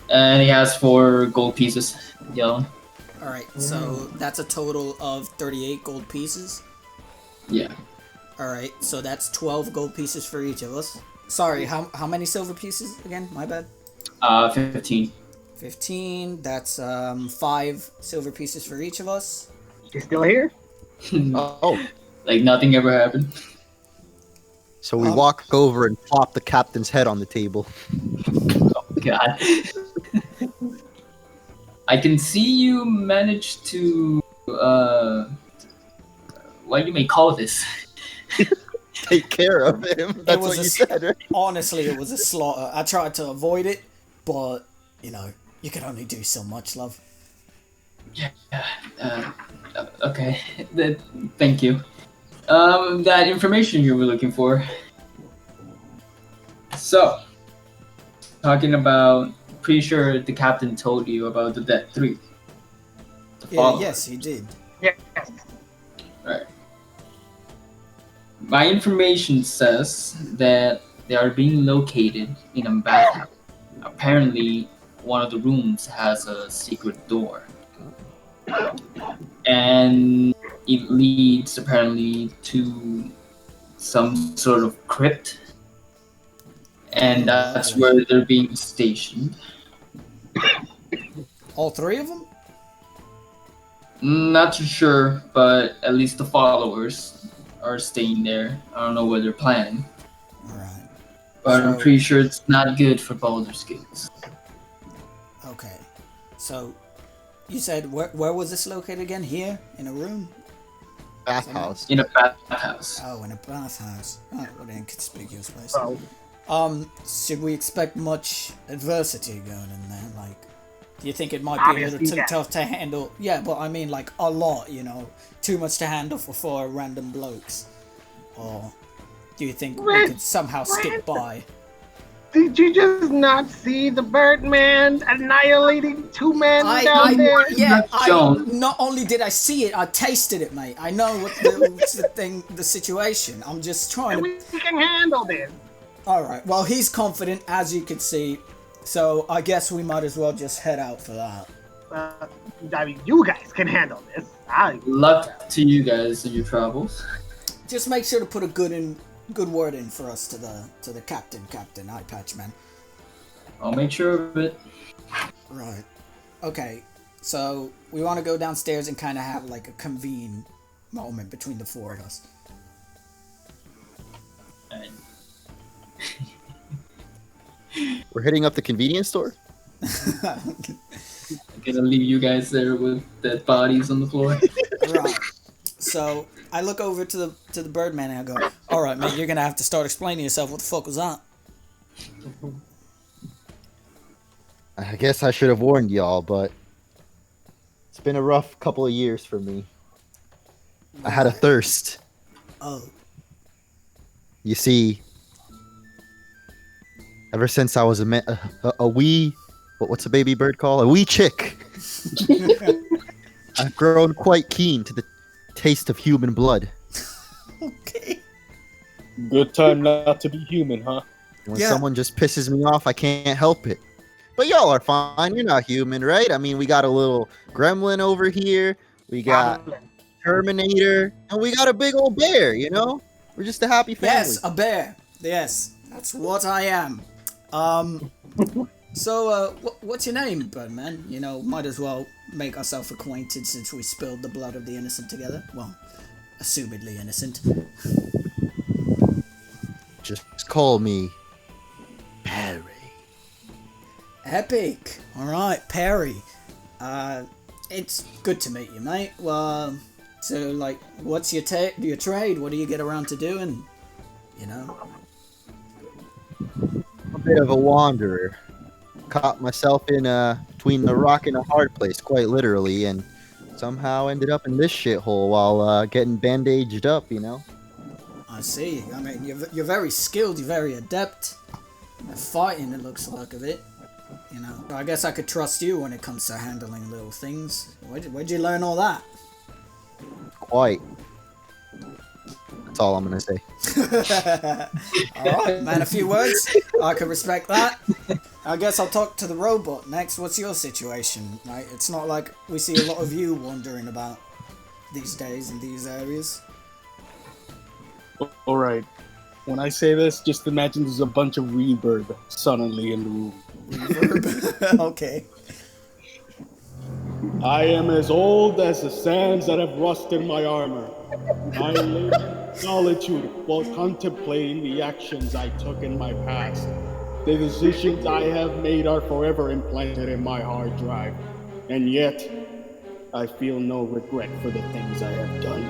And he has 4 gold pieces. Yellow. Alright, so that's a total of 38 gold pieces. Yeah. Alright, so that's 12 gold pieces for each of us. Sorry, how many silver pieces again? My bad. 15. 15, that's 5 silver pieces for each of us. You still here? Oh, Like nothing ever happened. so we walk over and plop the captain's head on the table. God. I can see you managed to what you may call this. Take care of him. That's what you said, right? Honestly, it was a slaughter. I tried to avoid it, but, you know, you can only do so much, love. Okay. Thank you. That information you were looking for. So, talking about, pretty sure the captain told you about the Dead 3. The Yeah, follower. yes, he did. Yes. Right. My information says that they are being located in a bathhouse. Apparently, one of the rooms has a secret door, and it leads apparently to some sort of crypt, and that's where they're being stationed. All three of them? Not too sure, but at least the followers are staying there. I don't know what they're planning, Alright. but I'm pretty sure it's not good for Baldur's Gates. Okay. So, you said, where was this located again? Here? In a room? Bathhouse. In a bathhouse. Oh, in a bathhouse. Oh, what an inconspicuous place. Oh. Should we expect much adversity going in there? Like, do you think it might be a little Obviously, too tough to handle? Yeah, but I mean, like, a lot, you know? Too much to handle for 4 random blokes? Or do you think we could somehow skip by? Did you just not see the Birdman annihilating 2 men down there? Yeah, Joan. not only did I see it, I tasted it, mate. I know what's the situation. I'm just trying to... We can handle this. Alright, well, he's confident, as you can see. So, I guess we might as well just head out for that. I mean, you guys can handle this. Luck to you guys in your travels. Just make sure to put a good word in for us to the captain, Eye Patch Man. I'll make sure of it. Right. Okay, so we want to go downstairs and kind of have like a convene moment between the 4 of us. And We're hitting up the convenience store. I'm gonna leave you guys there with dead bodies on the floor. Right. So I look over to the Birdman and I go, "All right, man, you're gonna have to start explaining yourself. What the fuck was that?" I guess I should have warned y'all, but it's been a rough couple of years for me. I had a thirst. Oh. You see, ever since I was a wee, what's a baby bird called? A wee chick. I've grown quite keen to the taste of human blood. Okay. Good time not to be human, huh? When Yeah. someone just pisses me off, I can't help it. But y'all are fine. You're not human, right? I mean, we got a little gremlin over here. We got Terminator. And we got a big old bear, you know? We're just a happy family. Yes, a bear. Yes, that's what I am. So, what's your name, Birdman? You know, might as well make ourselves acquainted since we spilled the blood of the innocent together. Well, assumedly innocent. Just call me Perry. Epic. All right, Perry. It's good to meet you, mate. Well, so like, what's your trade? What do you get around to doing? You know. A bit of a wanderer. Caught myself in between the rock and a hard place, quite literally, and somehow ended up in this shithole while getting bandaged up, you know? I see. I mean, you're very skilled. You're very adept at fighting. It looks like of it. You know. I guess I could trust you when it comes to handling little things. Where'd you learn all that? Quite. That's all I'm gonna say. Alright, man, a few words. I can respect that. I guess I'll talk to the robot next. What's your situation? Right? It's not like we see a lot of you wandering about these days in these areas. All right. When I say this, just imagine there's a bunch of reverb suddenly in the room. Reverb. Okay. I am as old as the sands that have rusted my armor. I live in solitude while contemplating the actions I took in my past. The decisions I have made are forever implanted in my hard drive, and yet I feel no regret for the things I have done.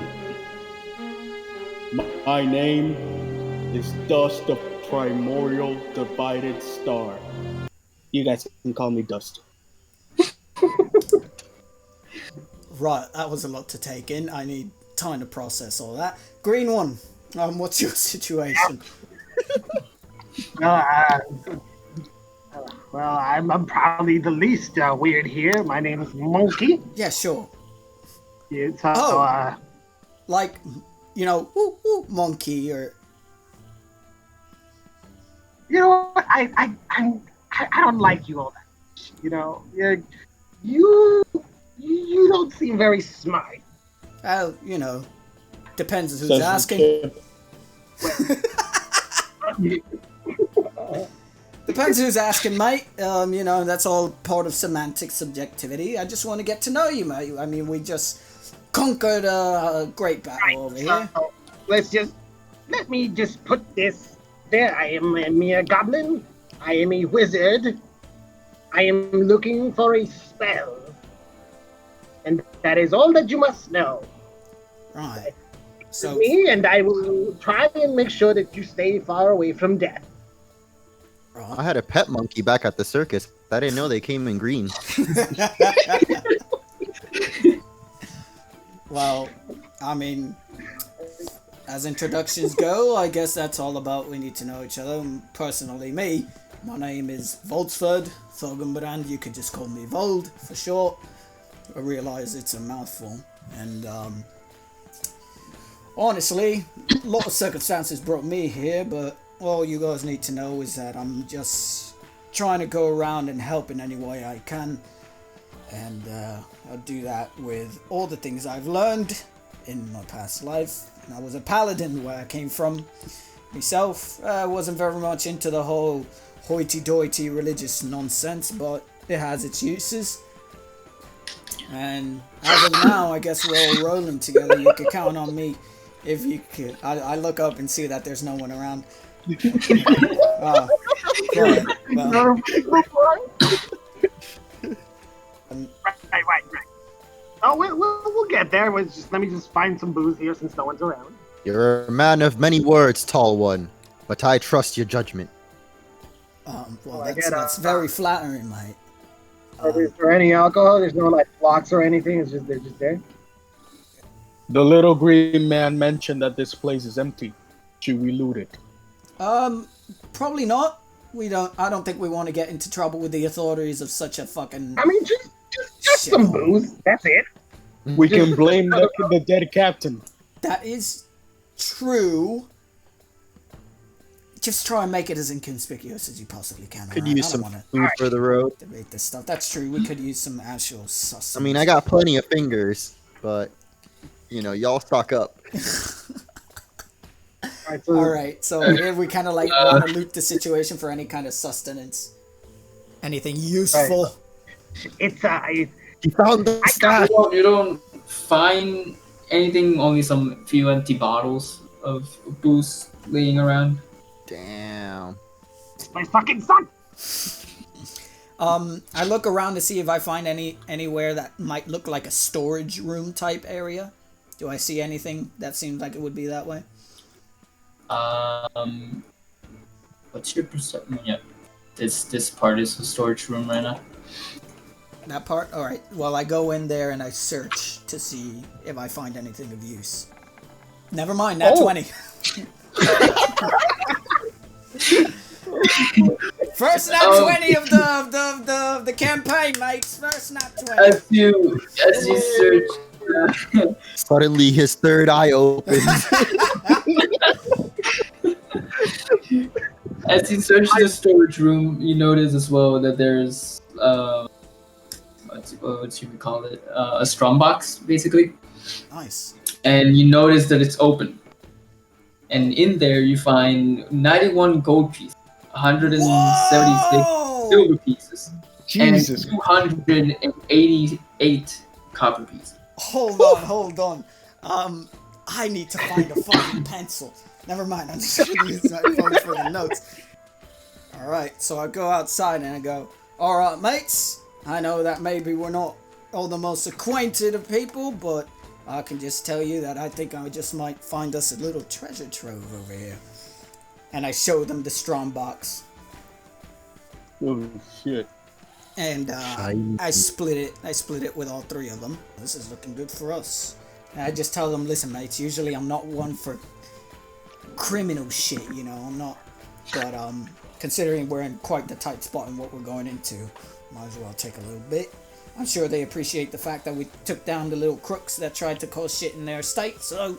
My name is Dust of Primordial Divided Star. You guys can call me Dust. Right, that was a lot to take in. I need time to process all that. Green one, what's your situation? Well, I'm probably the least weird here. My name is Monkey. Yeah, sure. It's, Like, you know, woo, woo, monkey or... You know what? I don't like you all that. You know, you don't seem very smart. Well, you know, depends who's asking. Depends who's asking, mate. You know, that's all part of semantic subjectivity. I just want to get to know you, mate. I mean, we just conquered a great battle over here. Let me just put this there. I am a mere goblin. I am a wizard. I am looking for a spell. And that is all that you must know. Right. So me, and I will try and make sure that you stay far away from death. I had a pet monkey back at the circus. I didn't know they came in green. Well, I mean, as introductions go, I guess that's all about we need to know each other. Personally, my name is Voldsford Thorgenbrand. You could just call me Vold for short. I realize it's a mouthful. And honestly, a lot of circumstances brought me here, but all you guys need to know is that I'm just trying to go around and help in any way I can. And I'll do that with all the things I've learned in my past life. And I was a paladin where I came from. Myself, I wasn't very much into the whole hoity-toity religious nonsense, but it has its uses. And as of now, I guess we're all rolling together. You can count on me if you could. I look up and see that there's no one around. Well, Right. Oh, we'll get there. Let me just find some booze here since no one's around. You're a man of many words, tall one, but I trust your judgment. Well, that's very flattering, mate. Is there any alcohol? There's no like blocks or anything. They're just there. The little green man mentioned that this place is empty. Should we loot it? Probably not. I don't think we want to get into trouble with the authorities of such a fucking. I mean, just some booze. That's it. We can blame the dead captain. That is true. Just try and make it as inconspicuous as you possibly can. Could use some food for the road. Debate this stuff. That's true. We could use some actual sustenance. I mean, I got plenty of fingers, but you know, y'all stock up. Alright, so here we kind of like want to loot the situation for any kind of sustenance. Anything useful. Right. You found the stash. You don't find anything, only some few empty bottles of booze laying around. Damn. My fucking son! I look around to see if I find anywhere that might look like a storage room type area. Do I see anything that seems like it would be that way? What's your perception? Yeah, this part is the storage room right now. That part? Alright, well I go in there and I search to see if I find anything of use. Never mind, nat 20. First nat 20 of the campaign, mates. First nat 20. As you search, Suddenly, his third eye opens. as you search the storage room, you notice as well that there's what should we call it? A strong box, basically. Nice. And you notice that it's open. And in there you find 91 gold pieces, 176 silver pieces, Jesus. and 288 copper pieces. Hold on. I need to find a fucking pencil. Never mind, I'm just gonna use my phone for the notes. Alright, so I go outside and I go, alright mates, I know that maybe we're not all the most acquainted of people, but I can just tell you that I think I just might find us a little treasure trove over here. And I show them the strong box. Oh shit. And I split it with all three of them. This is looking good for us. And I just tell them, listen mates, usually I'm not one for criminal shit, you know, I'm not. But considering we're in quite the tight spot in what we're going into, might as well take a little bit. I'm sure they appreciate the fact that we took down the little crooks that tried to cause shit in their estate, so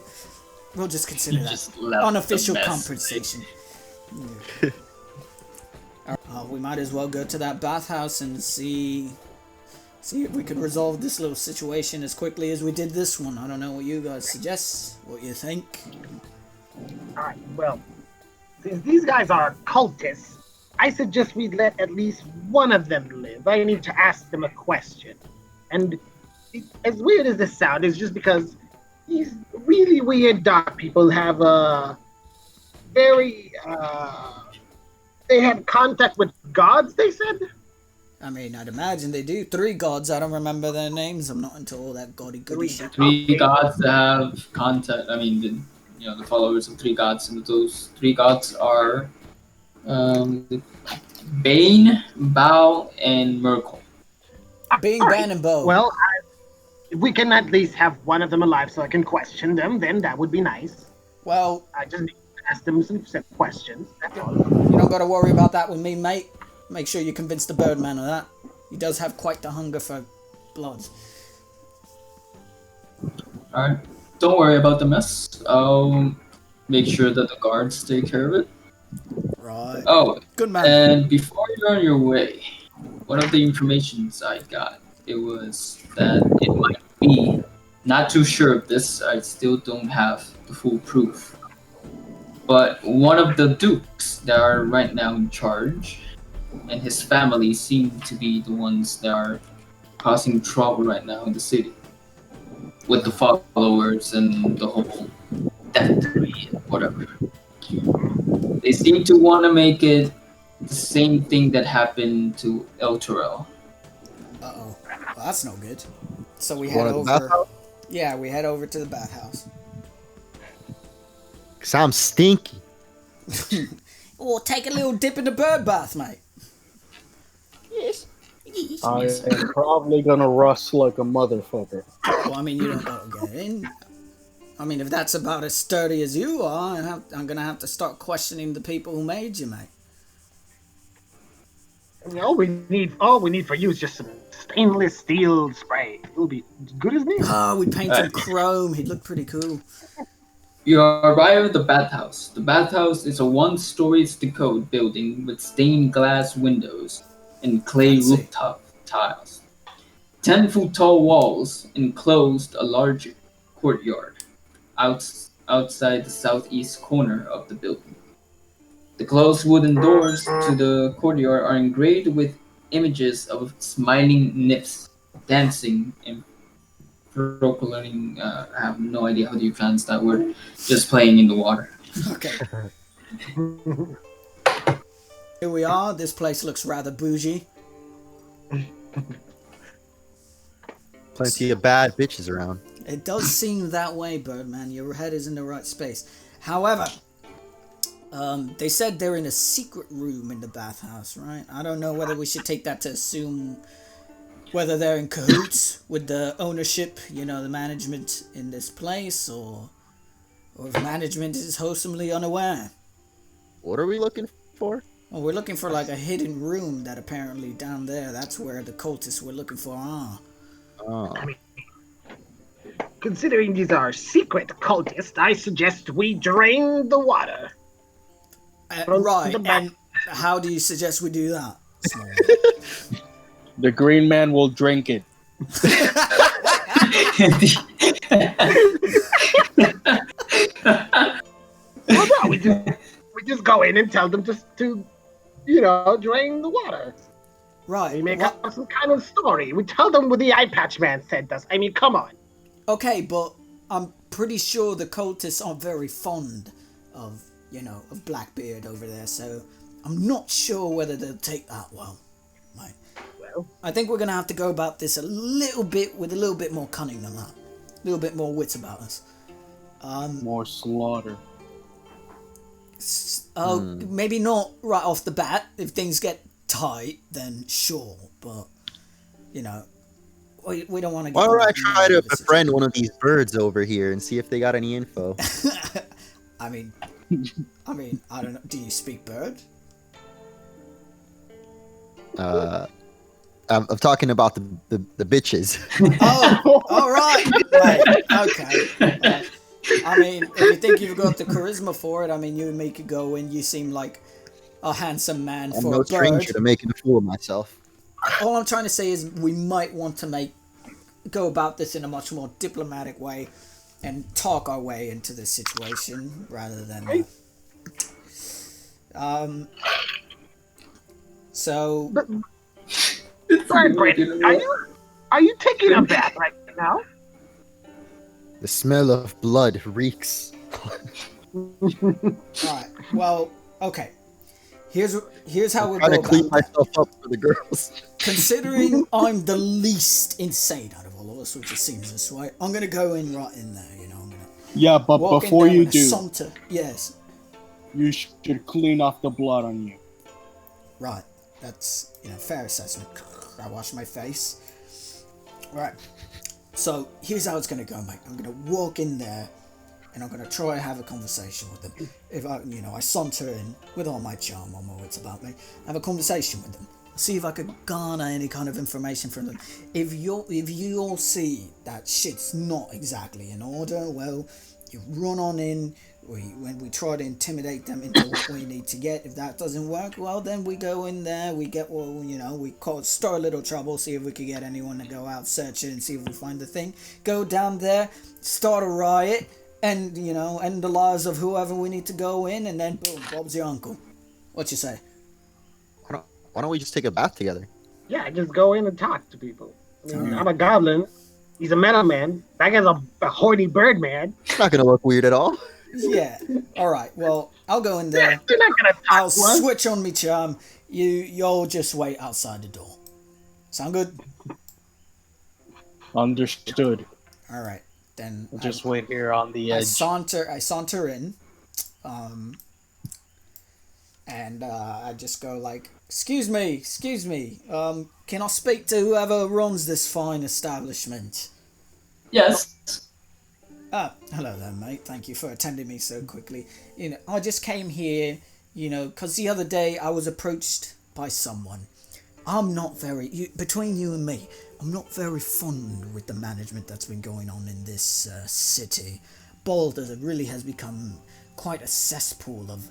we'll just consider that unofficial compensation. Yeah. we might as well go to that bathhouse and see if we could resolve this little situation as quickly as we did this one. I don't know what you guys suggest, what you think. Alright, well, since these guys are cultists, I suggest we let at least one of them live. I need to ask them a question. And as weird as this sounds, it's just because these really weird dark people have a very, they have contact with gods, they said? I mean, I'd imagine they do. 3 gods, I don't remember their names. I'm not into all that goody shit. 3 gods that have contact. I mean, the followers of 3 gods, and those 3 gods are Bane, Bao, and Merkel. Bane, Ban, and Bo. Well, if we can at least have one of them alive so I can question them, then that would be nice. Well, I just need to ask them some questions. That's all. you don't gotta worry about that with me, mate. Make sure you convince the Birdman of that. He does have quite the hunger for blood. Alright, don't worry about the mess. I'll make sure that the guards take care of it. Right. Oh, Good man. and before you're on your way, one of the informations I got, it was that it might be, not too sure of this, I still don't have the full proof, but one of the dukes that are right now in charge and his family seem to be the ones that are causing trouble right now in the city with the followers and the whole death tree and whatever. They seem to want to make it the same thing that happened to El Terrell. Uh-oh. Well, that's no good. So we One head of the over... bathhouse? Yeah, we head over to the bathhouse. Cause I'm stinky. Or take a little dip in the bird bath, mate. Yes. I am probably gonna rust like a motherfucker. Well, I mean, you don't gotta get in. I mean, if that's about as sturdy as you are, I'm gonna have to start questioning the people who made you, mate. All we need for you is just some stainless steel spray. It'll be as good as new. Oh, we paint him chrome. He'd look pretty cool. You arrive at the bathhouse. The bathhouse is a 1-story stucco building with stained glass windows and clay Fancy. rooftop tiles. 10-foot tall walls enclosed a large courtyard outside the southeast corner of the building. The closed wooden doors to the courtyard are engraved with images of smiling nymphs dancing and proclaiming, I have no idea how do you pronounce that word, just playing in the water. Okay. Here we are. This place looks rather bougie. Plenty of bad bitches around. It does seem that way, Birdman. Your head is in the right space. However, they said they're in a secret room in the bathhouse, right? I don't know whether we should take that to assume whether they're in cahoots with the ownership, the management in this place, or if management is wholesomely unaware. What are we looking for? Well, we're looking for like a hidden room that apparently down there, that's where the cultists we're looking for are. Oh. Considering these are secret cultists, I suggest we drain the water. Right, and how do you suggest we do that? The green man will drink it. Well, no, we just go in and tell them just to, drain the water. Right. We make up some kind of story. We tell them what the eye patch man sent us. I mean, come on. Okay, but I'm pretty sure the cultists are very fond of, of Blackbeard over there, so I'm not sure whether they'll take that well. Right. Well, I think we're going to have to go about this with a little bit more cunning than that. A little bit more wits about us. More slaughter. Maybe not right off the bat. If things get tight, then sure, but, we don't want to get... Why don't I try to befriend one of these birds over here and see if they got any info? I mean, I don't know. Do you speak bird? I'm talking about the bitches. Oh, all right. Right. Okay. I mean, if you think you've got the charisma for it, I mean, you and me could go and you seem like a handsome man I'm for no a bird. stranger to making a fool of myself. All I'm trying to say is we might want to go about this in a much more diplomatic way and talk our way into this situation rather than so Sorry, Brandon. Are you taking a bath right now? The smell of blood reeks. alright, well, okay. Here's how we'll Trying go to clean about that. myself up for the girls. Considering I'm the least insane out of all of us, which it seems this way, I'm gonna go in right in there, you know. I'm gonna Yeah, but walk in before there you with a do, saunter. Yes. you should clean off the blood on you. Right. That's, fair assessment. I wash my face. Right. So, here's how it's going to go, mate. I'm going to walk in there, and I'm going to try to have a conversation with them. If I saunter in with all my charm, all my wits about me, have a conversation with them. See if I could garner any kind of information from them. If you all see that shit's not exactly in order, well, you run on in. When we try to intimidate them into what we need to get. If that doesn't work, well, then we go in there, we get start a little trouble, see if we can get anyone to go out, search it, and see if we find the thing. Go down there, start a riot, and, end the lives of whoever we need to go in, and then boom, Bob's your uncle. What you say? Why don't we just take a bath together? Yeah, just go in and talk to people. I mean, I'm a goblin. He's a metal man. That guy's a horny bird man. It's not gonna look weird at all. Yeah. All right. Well, I'll go in there. You're not gonna talk I'll to us. switch on me charm. Y'all just wait outside the door. Sound good? Understood. All right. Then We'll just wait here on the I edge. saunter in, and I just go like, excuse me, can I speak to whoever runs this fine establishment? Yes. Hello there, mate. Thank you for attending me so quickly. I just came here, because the other day I was approached by someone. I'm not between you and me, I'm not very fond with the management that's been going on in this city. Boulder really has become quite a cesspool of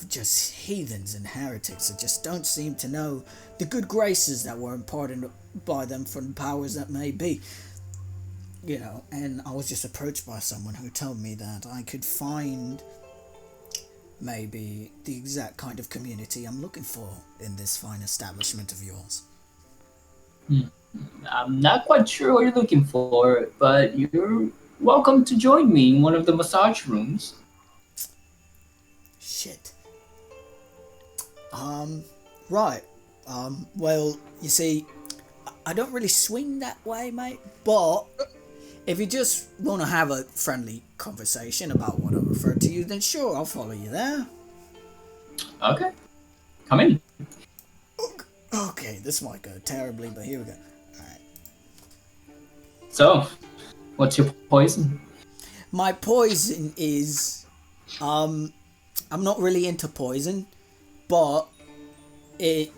just heathens and heretics that just don't seem to know the good graces that were imparted by them from powers that may be. And I was just approached by someone who told me that I could find maybe the exact kind of community I'm looking for in this fine establishment of yours. I'm not quite sure what you're looking for, but you're welcome to join me in one of the massage rooms. Shit. Right. Well, you see, I don't really swing that way, mate, but if you just want to have a friendly conversation about what I referred to you, then sure, I'll follow you there. Okay. Come in. Okay, this might go terribly, but here we go. Alright. So, what's your poison? My poison is, I'm not really into poison, but I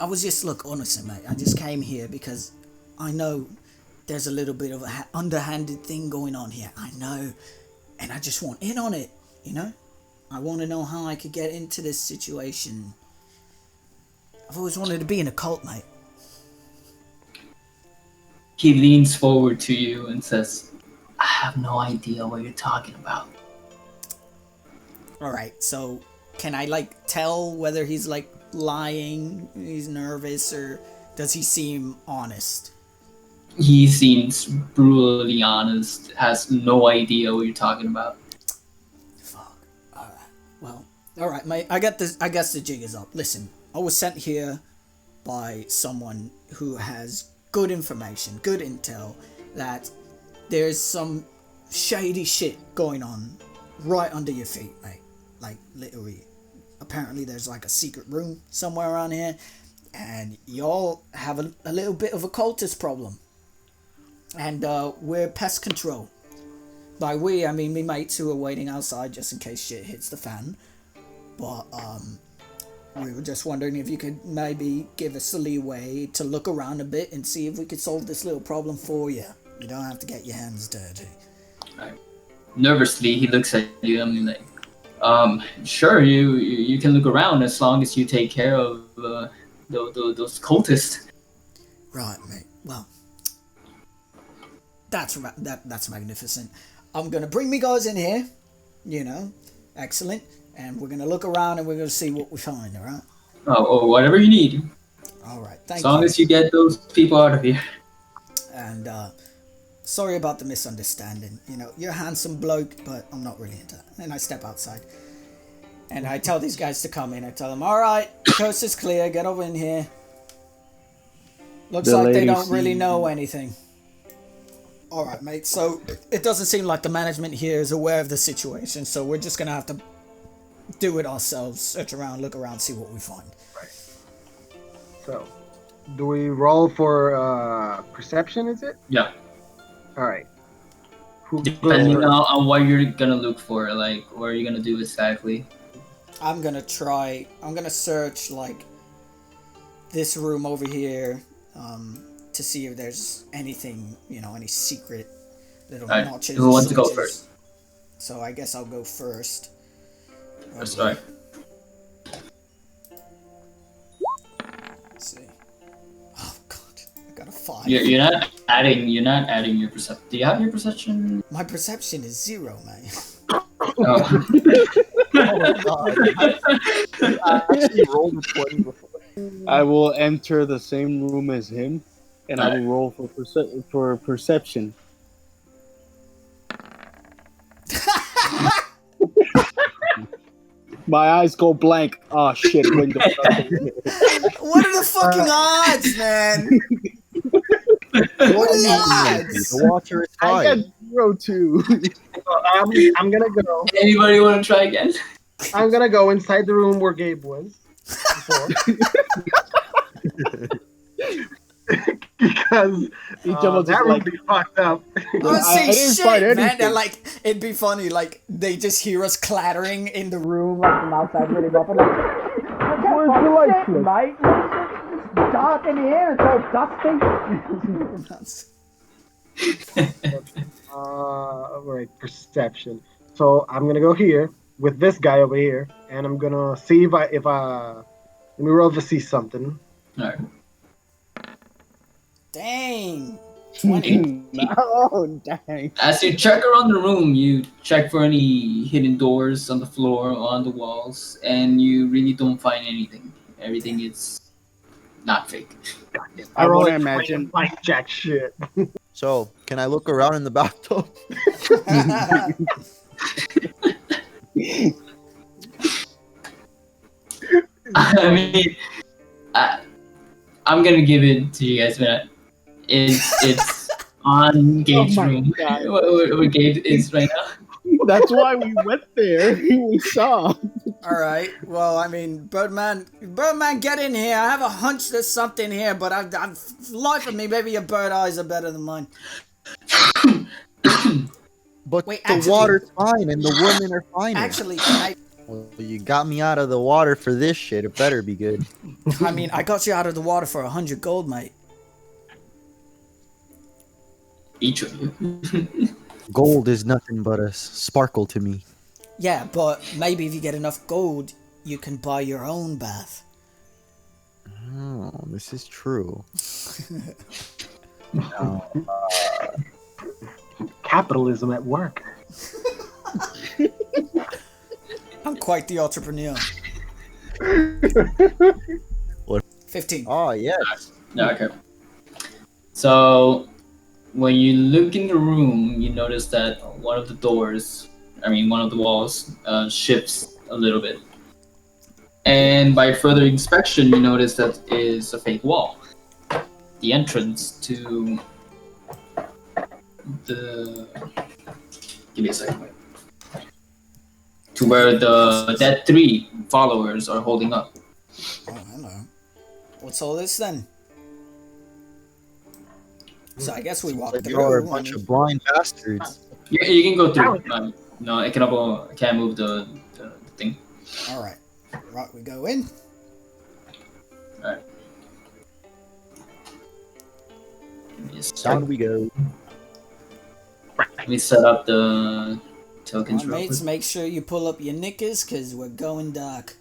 was just, look, honestly, mate, I just came here because I know there's a little bit of an underhanded thing going on here. I know, and I just want in on it, I want to know how I could get into this situation. I've always wanted to be in a cult, mate. He leans forward to you and says, I have no idea what you're talking about. Alright, so can I, tell whether he's, lying, he's nervous, or does he seem honest? He seems brutally honest, has no idea what you're talking about. Fuck. Alright. Well, alright, mate. I guess the jig is up. Listen, I was sent here by someone who has good information, good intel, that there's some shady shit going on right under your feet, mate. Literally. Apparently there's a secret room somewhere around here, and y'all have a little bit of a cultist problem. And we're pest control. By we, I mean me mates who are waiting outside just in case shit hits the fan. But we were just wondering if you could maybe give us a leeway to look around a bit and see if we could solve this little problem for you. You don't have to get your hands dirty. Right. Nervously, he looks at you and like, Sure, you can look around as long as you take care of those cultists. Right, mate. Well, that's magnificent. I'm gonna bring me guys in here. You know, excellent. And we're gonna look around and we're gonna see what we find. All right. Oh, whatever you need, All right. as Thank long you. as you get those people out of here. And sorry about the misunderstanding. You know, you're a handsome bloke, but I'm not really into that. And I step outside. And I tell these guys to come in. I tell them, all right, coast is clear. Get over in here. Looks The like they lady don't really sees- know anything. All right, mate. So it doesn't seem like the management here is aware of the situation. So we're just going to have to do it ourselves. Search around, look around, see what we find. So, do we roll for perception? Is it? Yeah. All right. Who goes Depending first? on what you're gonna look for, like what are you gonna do exactly? I'm going to search like this room over here to see if there's anything, you know, any secret little Alright, notches. who or wants to go switches. first? So I guess I'll go first. That's Okay, right. let's see. Oh god, I got a 5. You're not adding your perception. Do you have your perception? My perception is 0, man. Oh. Oh god. I actually rolled a 20 before. I will enter the same room as him, and I will roll for perception. My eyes go blank. Oh shit! Window. What are the fucking odds, man? What are the odds? The water is I got fine. 0-2. I'm gonna go. Anybody want to try again? I'm gonna go inside the room where Gabe was before. Because Each of us that is room like, be fucked up. Oh, I see, didn't shit, find man. anything. They're like, it'd be funny, like, they just hear us clattering in the room, like, from outside, really up, and like, Where's the light shit, switch? mate. It's dark in here, it's so dusty. Right, perception. So I'm gonna go here with this guy over here, and I'm gonna see if I let me roll to see something. Alright. Dang. 20. oh dang! As you check around the room, you check for any hidden doors on the floor, on the walls, and you really don't find anything. Everything is not fake. I roll wanna a 20 imagine- blackjack shit. So, can I look around in the bathtub? I mean, I'm gonna give it to you guys, but it's on Gabe's Oh my room. God. Where Gabe is right now. That's why we went there. We saw. Alright, well, I mean, Birdman, get in here. I have a hunch there's something here, but I've life of me, maybe your bird eyes are better than mine. But Wait, the actually- water's fine and the women are fine. Actually, can Well, you got me out of the water for this shit. It better be good. I mean, I got you out of the water for 100 gold, mate. Each of you. Gold is nothing but a sparkle to me. Yeah, but maybe if you get enough gold, you can buy your own bath. Oh, this is true. Capitalism at work. I'm quite the entrepreneur. What? 15. Oh, yes. No, okay. So when you look in the room, you notice that one of the walls shifts a little bit. And by further inspection, you notice that is a fake wall. The entrance to the... Give me a second. Wait. To where the dead 3 followers are holding up. Oh, hello. What's all this then? So I guess we walk Like through. you're a bunch of blind bastards. You can go through. No, I can't move the thing. All right. Right, we go in. Alright. Give me a Down second. we go. Let me set up the tokens Come on, real mates, quick. make sure you pull up your knickers, because we're going dark.